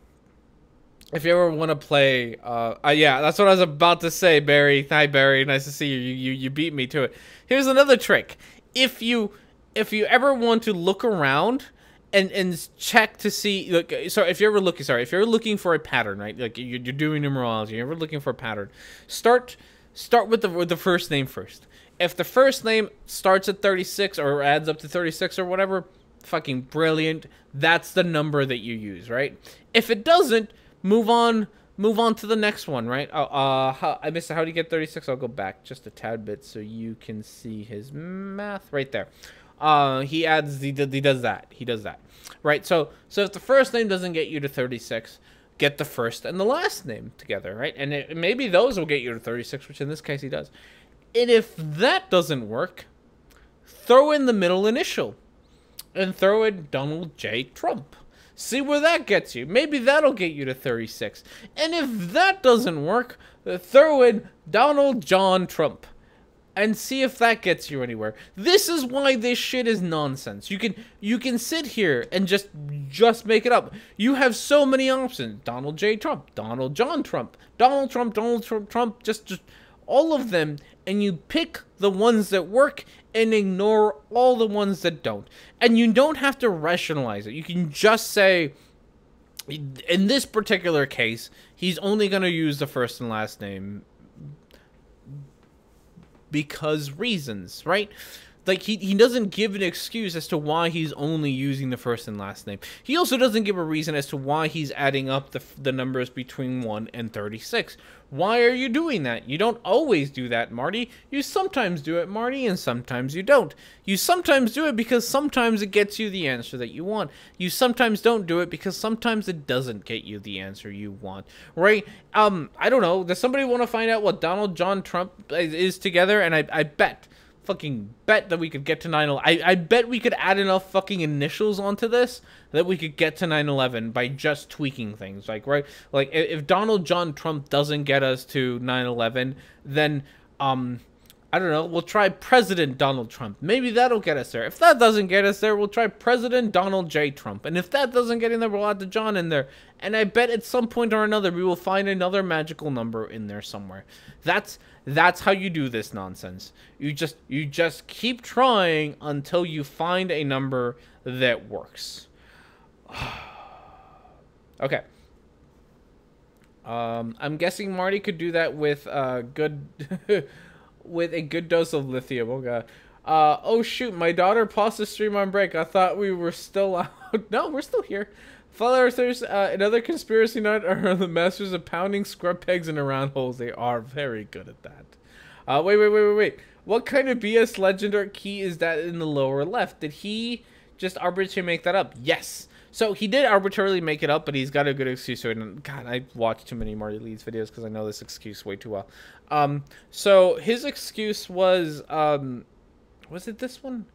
to play, yeah, that's what I was about to say, Barry. Hi, Barry. Nice to see you. You beat me to it. Here's another trick. If you ever want to look around and check to see, look, so if you're looking for a pattern, right? Like you're doing numerology, you're ever looking for a pattern, start with the first name first. If the first name starts at 36 or adds up to 36 or whatever, fucking brilliant. That's the number that you use, right? If it doesn't, move on move on to the next one, right? I missed it. How do you get 36? I'll go back just a tad bit so you can see his math right there. He adds, he does that, right? So if the first name doesn't get you to 36, get the first and the last name together, right? And maybe those will get you to 36, which in this case he does. And if that doesn't work, throw in the middle initial and throw in Donald J. Trump. See where that gets you. Maybe that'll get you to 36. And if that doesn't work, throw in Donald John Trump and see if that gets you anywhere. This is why this shit is nonsense. You can sit here and just make it up. You have so many options. Donald J. Trump, Donald John Trump, Donald Trump, Donald Trump, just all of them, and you pick the ones that work and ignore all the ones that don't. And you don't have to rationalize it. You can just say, in this particular case, he's only going to use the first and last name because reasons, right? Like, he doesn't give an excuse as to why he's only using the first and last name. He also doesn't give a reason as to why he's adding up the numbers between 1 and 36. Why are you doing that? You don't always do that, Marty. You sometimes do it, Marty, and sometimes you don't. You sometimes do it because sometimes it gets you the answer that you want. You sometimes don't do it because sometimes it doesn't get you the answer you want, right? I don't know. Does somebody want to find out what Donald John Trump is together? And I fucking bet that we could get to 9/11. I bet we could add enough fucking initials onto this that we could get to 9/11 by just tweaking things. Like, right? Like, if Donald John Trump doesn't get us to 9/11, then, I don't know, we'll try President Donald Trump. Maybe that'll get us there. If that doesn't get us there, we'll try President Donald J. Trump. And if that doesn't get in there, we'll add the John in there. And I bet at some point or another, we will find another magical number in there somewhere. That's how you do this nonsense. You just keep trying until you find a number that works. Okay. I'm guessing Marty could do that with good with a good dose of lithium. Oh god. Oh shoot, my daughter paused the stream on break. I thought we were still out. No, we're still here. Fellow Earthers, another conspiracy nut are the masters of pounding scrub pegs into round holes. They are very good at that. Wait. What kind of BS legend or key is that in the lower left? Did he just arbitrarily make that up? Yes. So he did arbitrarily make it up, but he's got a good excuse to it. And God, I watched too many Marty Leeds videos because I know this excuse way too well. So his excuse was it this one?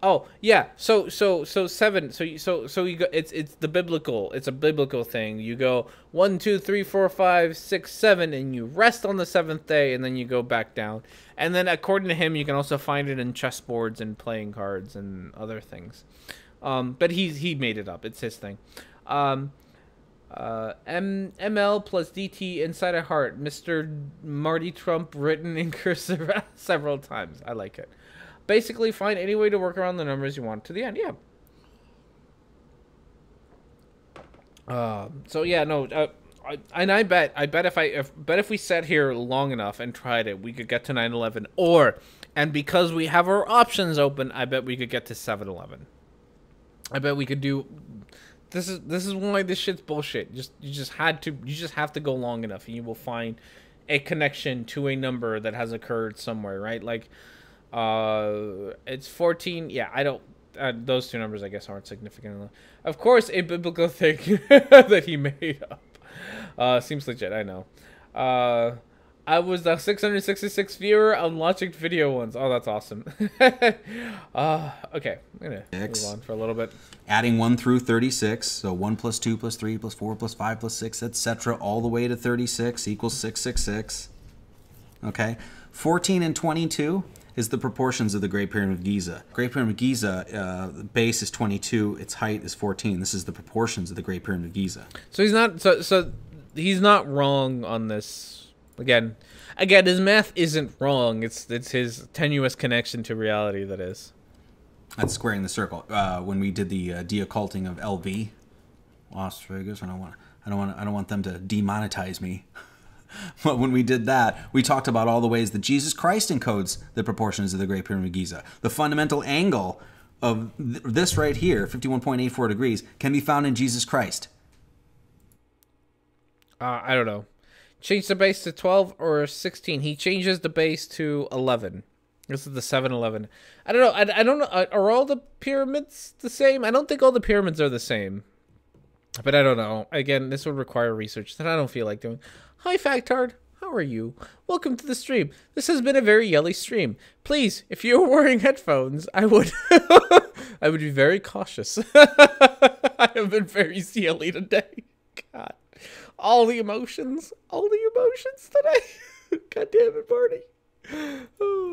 Oh yeah, so 7. So you go. It's the biblical. It's a biblical thing. You go 1, 2, 3, 4, 5, 6, 7, and you rest on the 7th day, and then you go back down. And then according to him, you can also find it in chessboards and playing cards and other things. But he made it up. It's his thing. ML plus DT inside a heart. Mr. Marty Trump written in cursive several times. I like it. Basically, find any way to work around the numbers you want to the end. Yeah. So yeah, no. I bet if we sat here long enough and tried it, we could get to 9/11. And because we have our options open, I bet we could get to 7/11. I bet we could do. This is why this shit's bullshit. You just have to go long enough, and you will find a connection to a number that has occurred somewhere, right? Like. It's 14. Yeah, I don't. Those two numbers, I guess, aren't significant enough. Of course, a biblical thing that he made up. Seems legit. I know. I was the 666 viewer on Logic video once. Oh, that's awesome. Okay, I'm gonna move on for a little bit. Adding 1 through 36. So 1 plus 2 plus 3 plus 4 plus 5 plus 6, etc., all the way to 36 equals 666. Okay, 14 and 22. Is the proportions of the Great Pyramid of Giza. Great Pyramid of Giza, the base is 22, its height is 14. This is the proportions of the Great Pyramid of Giza. So he's not so he's not wrong on this. Again, his math isn't wrong. It's his tenuous connection to reality that is. That's squaring the circle. When we did the de-occulting of LV, Las Vegas, I don't want them to demonetize me. But when we did that, we talked about all the ways that Jesus Christ encodes the proportions of the Great Pyramid of Giza. The fundamental angle of this right here, 51.84 degrees, can be found in Jesus Christ. I don't know. Change the base to 12 or 16. He changes the base to 11. This is the 7-11. I don't know. I don't know. Are all the pyramids the same? I don't think all the pyramids are the same. But I don't know. Again, this would require research that I don't feel like doing. Hi, Factard. How are you? Welcome to the stream. This has been a very yelly stream. Please, if you're wearing headphones, I would I would be very cautious. I have been very yelly today. God. All the emotions today. God damn it, Marty.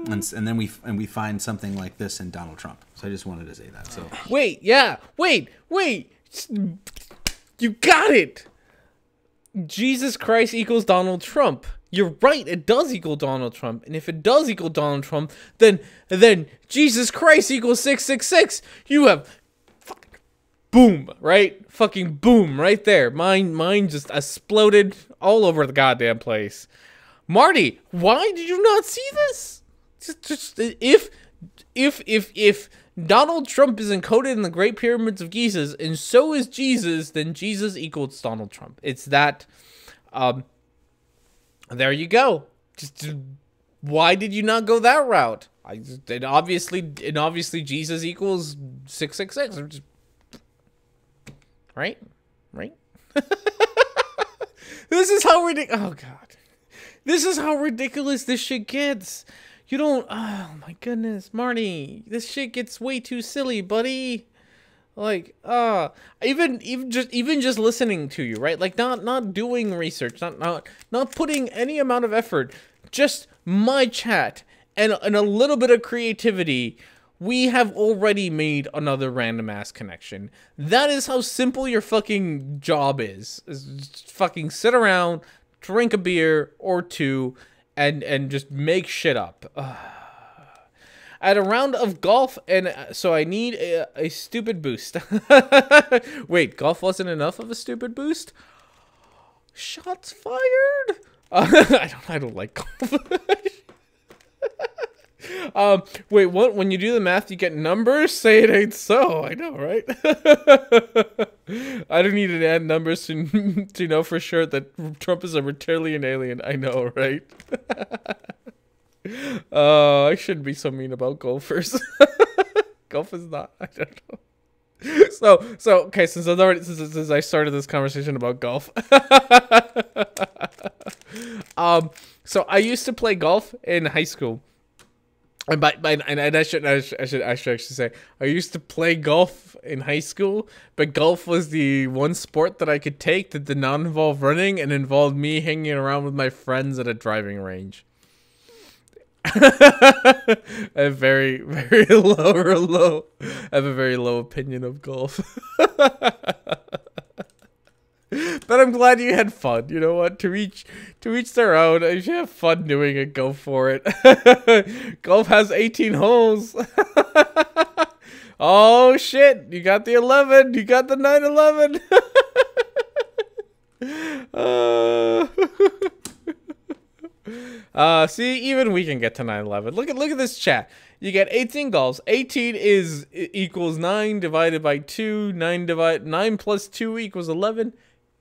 And then we find something like this in Donald Trump. So I just wanted to say that. So wait, you got it. Jesus Christ equals Donald Trump. You're right, it does equal Donald Trump. And if it does equal Donald Trump, then Jesus Christ equals 666. You have fucking boom, right? Fucking boom right there. Mine just exploded all over the goddamn place. Marty, why did you not see this? Just if Donald Trump is encoded in the Great Pyramids of Giza, and so is Jesus, then Jesus equals Donald Trump. It's that. There you go. Just why did you not go that route? And obviously Jesus equals 666. Right. This is how ridiculous. Oh God. This is how ridiculous this shit gets. You don't. Oh my goodness, Marty. This shit gets way too silly, buddy. Like, even just listening to you, right? Like, not doing research, not putting any amount of effort. Just my chat and a little bit of creativity. We have already made another random ass connection. That is how simple your fucking job is just fucking sit around, drink a beer or two, and just make shit up. At a round of golf, and so I need a stupid boost. Wait, golf wasn't enough of a stupid boost? Shots fired. I don't like golf. Wait, what? When you do the math, you get numbers? Say it ain't so. I know, right? I don't need to add numbers to know for sure that Trump is a reptilian alien. I know, right? I shouldn't be so mean about golfers. Golf is not. I don't know. So okay. Since I started this conversation about golf, so I used to play golf in high school. And I should actually say I used to play golf in high school, but golf was the one sport that I could take that did not involve running and involved me hanging around with my friends at a driving range. I have very low. I have a very low opinion of golf. But I'm glad you had fun. You know what? To each their own. If you have fun doing it, go for it. Golf has 18 holes. Oh shit! You got the 11. You got the 911. See, even we can get to 911. Look at this chat. You get 18 golfs. 18 equals 9 divided by 2. 9 plus 2 equals 11.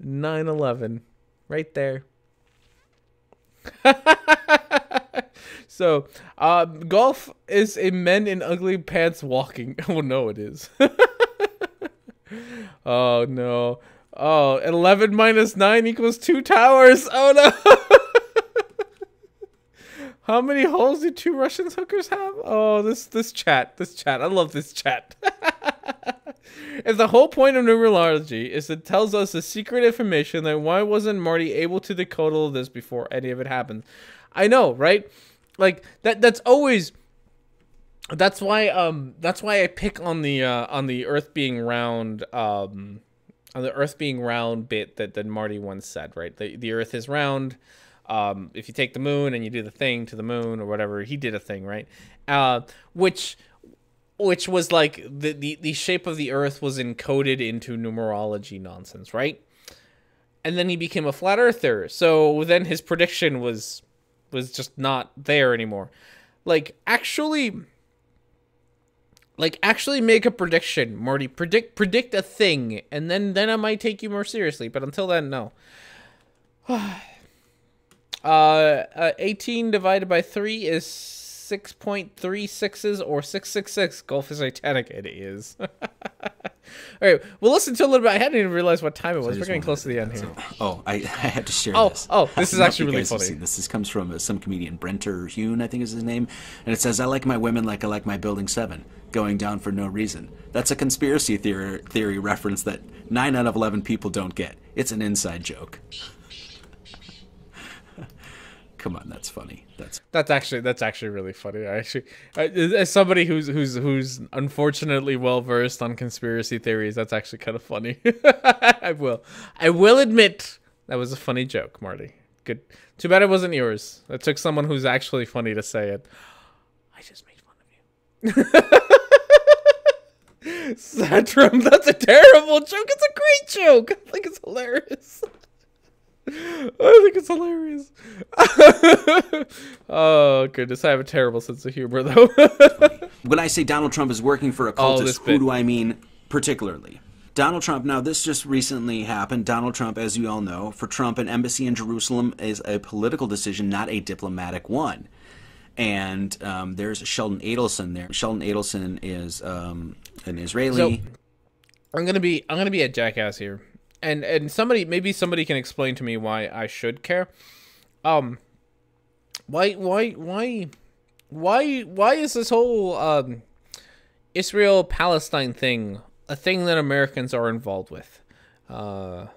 9/11, right there. So, golf is a men in ugly pants walking. Oh no, it is. Oh no. Oh, 11 minus 9 equals 2 towers. Oh no. How many holes do 2 Russian hookers have? Oh, this chat. I love this chat. If the whole point of numerology is it tells us the secret information, then why wasn't Marty able to decode all of this before any of it happened? I know, right? Like that's always. That's why I pick on the Earth being round on the Earth being round bit that Marty once said, right? The Earth is round. If you take the moon and you do the thing to the moon or whatever, he did a thing, right? Which was like the shape of the Earth was encoded into numerology nonsense, right? And then he became a flat earther. So then his prediction was just not there anymore. Like actually make a prediction, Marty. Predict a thing, and then I might take you more seriously. But until then, no. 18 divided by 3 is 6.36s or 666. Golf is satanic. It is. All right, well, listen to a little bit. I hadn't even realized what time it was. We're getting close to the end here. I have to share this. Oh, this is actually really funny. This comes from some comedian, Brenter Hune, I think is his name. And it says, I like my women like I like my Building 7, going down for no reason. That's a conspiracy theory reference that 9 out of 11 people don't get. It's an inside joke. Come on, that's funny. That's actually really funny. As somebody who's unfortunately well versed on conspiracy theories, that's actually kind of funny. I will admit that was a funny joke, Marty. Good. Too bad it wasn't yours. It took someone who's actually funny to say it. I just made fun of you. Satrum, that's a terrible joke. It's a great joke. I think it's hilarious. I think it's hilarious. Oh, goodness. I have a terrible sense of humor, though. When I say Donald Trump is working for a cultist, who do I mean particularly? Donald Trump, now this just recently happened. Donald Trump, as you all know, for Trump, an embassy in Jerusalem is a political decision, not a diplomatic one. And there's Sheldon Adelson there. Sheldon Adelson is an Israeli. So, I'm gonna be a jackass here. And maybe somebody can explain to me why I should care. Why is this whole Israel-Palestine thing a thing that Americans are involved with? Like,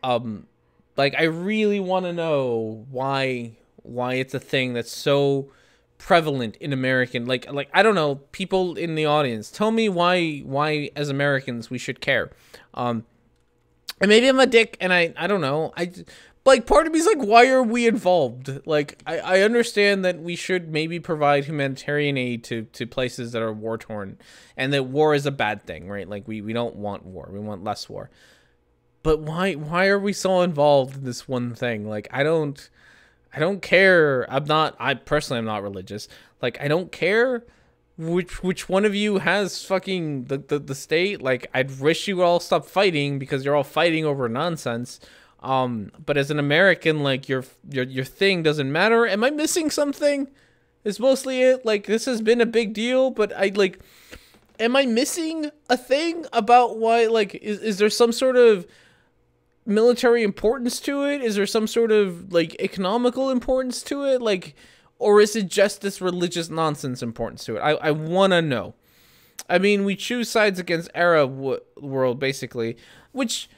I really want to know why it's a thing that's so prevalent in American, like I don't know, people in the audience, tell me why as Americans we should care. And maybe I'm a dick, and I don't know. Part of me is like, why are we involved? Like, I understand that we should maybe provide humanitarian aid to places that are war-torn, and that war is a bad thing, right? Like, we don't want war. We want less war. But why are we so involved in this one thing? Like, I don't care. I personally am not religious. Like, I don't care which one of you has fucking the state. Like, I'd wish you would all stop fighting because you're all fighting over nonsense. But as an American, like, your thing doesn't matter. Am I missing something? Is mostly it. Like, this has been a big deal, but am I missing a thing about why? Like, is there some sort of military importance to it? Is there some sort of, like, economical importance to it? Like, or is it just this religious nonsense importance to it? I want to know. I mean, we choose sides against Arab world, basically. Which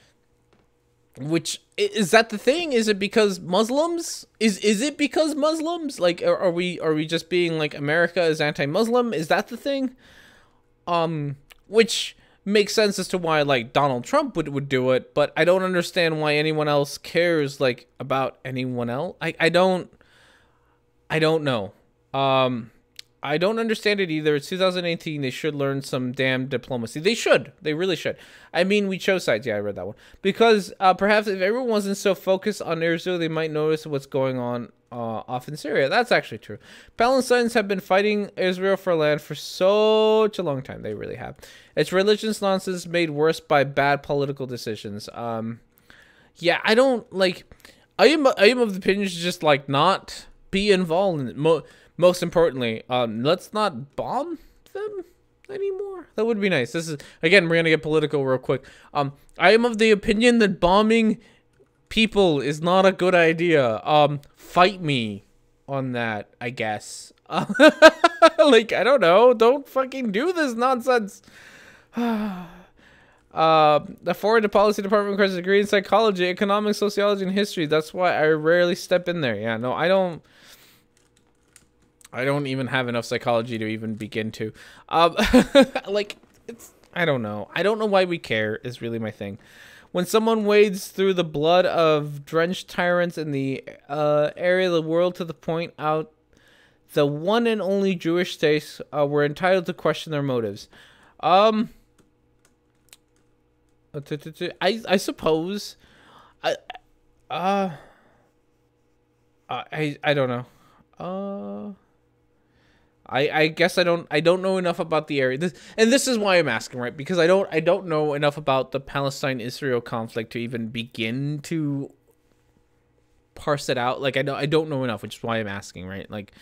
is that the thing? Is it because Muslims? Is it because Muslims? Like, are we just being like, America is anti-Muslim? Is that the thing? Which makes sense as to why, like, Donald Trump would do it, but I don't understand why anyone else cares, like, about anyone else. I don't know. I don't understand it either. It's 2018. They should learn some damn diplomacy. They should. They really should. I mean, we chose sides. Yeah, I read that one. Because perhaps if everyone wasn't so focused on Israel, they might notice what's going on off in Syria. That's actually true. Palestinians have been fighting Israel for land for such a long time. They really have. It's religious nonsense made worse by bad political decisions. Yeah, I don't, like, I am of the opinion to just, like, not be involved in it. Most importantly, let's not bomb them anymore. That would be nice. This is, again, we're gonna get political real quick. I am of the opinion that bombing people is not a good idea. Fight me on that, I guess. Like, I don't know. Don't fucking do this nonsense. The foreign policy department requires a degree in psychology, economics, sociology, and history. That's why I rarely step in there. Yeah, no, I don't even have enough psychology to even begin to. Like, I don't know. I don't know why we care is really my thing. When someone wades through the blood of drenched tyrants in the area of the world to the point out the one and only Jewish states, we're entitled to question their motives. I suppose. I don't know. I guess I don't know enough about the area. This is why I'm asking, right? Because I don't know enough about the Palestine-Israel conflict to even begin to parse it out. Like, I don't know enough, which is why I'm asking, right? Like,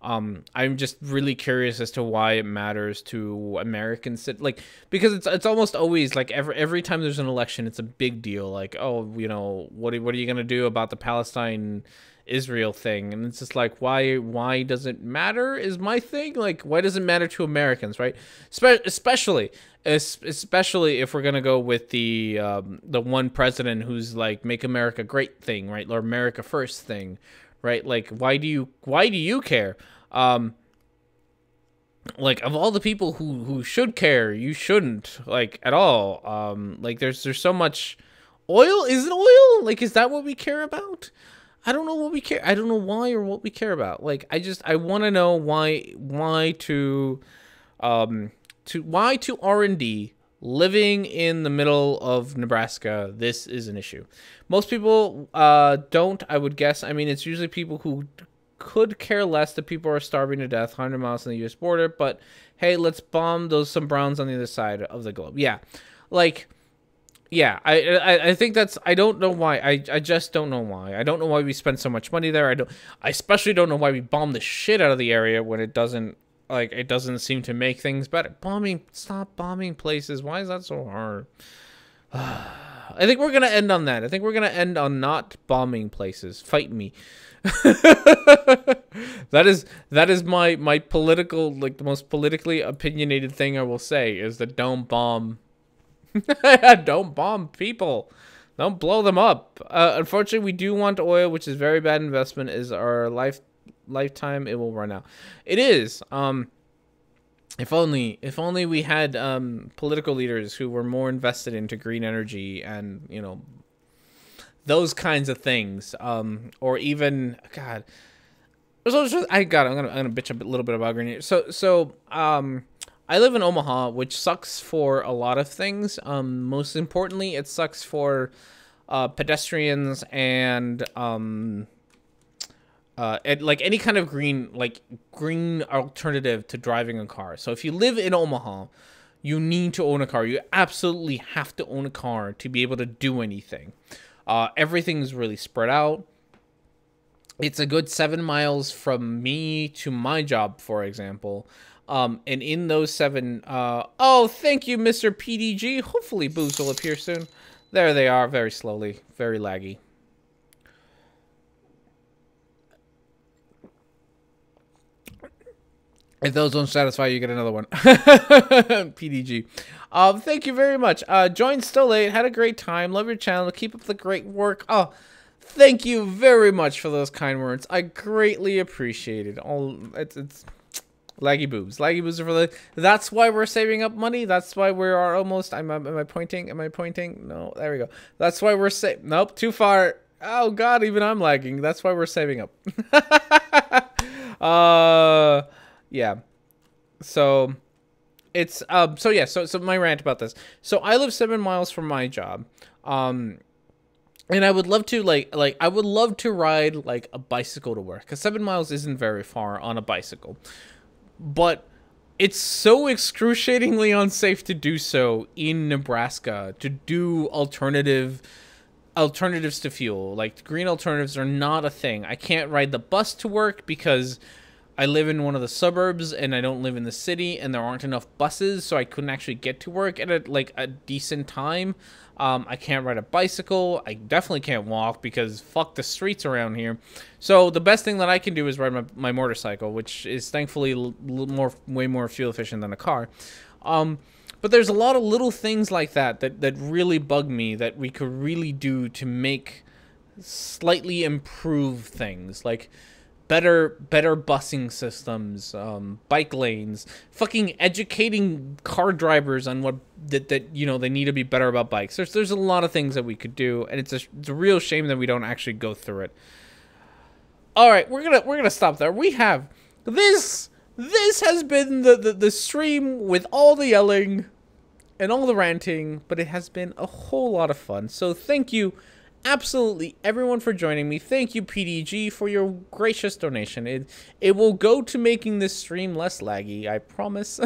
I'm just really curious as to why it matters to Americans. Like, because it's almost always like every time there's an election, it's a big deal. Like, oh, you know, what are you gonna do about the Palestine Israel thing? And it's just like, why does it matter is my thing. Like, why does it matter to Americans, right? Especially if we're gonna go with the one president who's like make America great thing, right? Or America first thing, right? Like, why do you care? Like, of all the people who should care, you shouldn't, like, at all. Like, there's so much oil. Is it oil? Like, is that what we care about? I don't know what we care. I don't know why or what we care about. Like, I want to know why to R&D living in the middle of Nebraska, this is an issue. Most people don't, I would guess. I mean, it's usually people who could care less that people are starving to death 100 miles from the U.S. border, but hey, let's bomb some browns on the other side of the globe. Yeah, like, yeah, I think that's, I don't know why. I just don't know why. I don't know why we spend so much money there. I especially don't know why we bomb the shit out of the area when it doesn't seem to make things better. Stop bombing places. Why is that so hard? I think we're going to end on that. I think we're going to end on not bombing places. Fight me. That is my political, like, the most politically opinionated thing I will say is that don't bomb. Don't bomb people. Don't blow them up. Unfortunately, we do want oil, which is very bad investment. Is our lifetime, it will run out. It is. If only we had political leaders who were more invested into green energy and, you know, those kinds of things. Or even, God, I'm gonna bitch a little bit about green energy. So I live in Omaha, which sucks for a lot of things. Most importantly, it sucks for pedestrians and like any kind of green alternative to driving a car. So if you live in Omaha, you need to own a car. You absolutely have to own a car to be able to do anything. Everything's really spread out. It's a good 7 miles from me to my job, for example. And in those 7, oh, thank you, Mr. PDG. Hopefully boobs will appear soon. There they are, very slowly, very laggy. If those don't satisfy, you get another one. PDG. Thank you very much. Joined still late. Had a great time. Love your channel. Keep up the great work. Oh, thank you very much for those kind words. I greatly appreciate it. It's laggy boobs. Laggy boobs are for the. That's why we're saving up money. That's why we are almost. Am I pointing? Am I pointing? No. There we go. That's why we're Nope. Too far. Oh God. Even I'm lagging. That's why we're saving up. Yeah. So it's so my rant about this. So I live 7 miles from my job. And I would love to I would love to ride like a bicycle to work, cuz 7 miles isn't very far on a bicycle. But it's so excruciatingly unsafe to do so in Nebraska, to do alternatives to fuel. Like, green alternatives are not a thing. I can't ride the bus to work because I live in one of the suburbs and I don't live in the city, and there aren't enough buses, so I couldn't actually get to work at a decent time. I can't ride a bicycle. I definitely can't walk because fuck the streets around here. So the best thing that I can do is ride my motorcycle, which is thankfully way more fuel efficient than a car. But there's a lot of little things like that really bug me that we could really do to make slightly improve things, like better busing systems, bike lanes, fucking educating car drivers on what that you know, they need to be better about bikes. There's a lot of things that we could do, and it's a real shame that we don't actually go through it. All right, we're gonna stop there. We have this has been the stream with all the yelling and all the ranting, but it has been a whole lot of fun. So thank you absolutely everyone for joining me. Thank you, PDG, for your gracious donation. It will go to making this stream less laggy, I promise.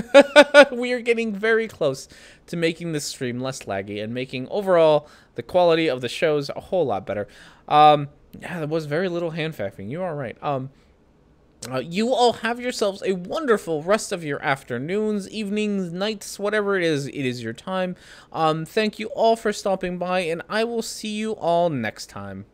We are getting very close to making this stream less laggy and making overall the quality of the shows a whole lot better. Yeah, there was very little hand fapping. You are right. You all have yourselves a wonderful rest of your afternoons, evenings, nights, whatever it is your time. Thank you all for stopping by, and I will see you all next time.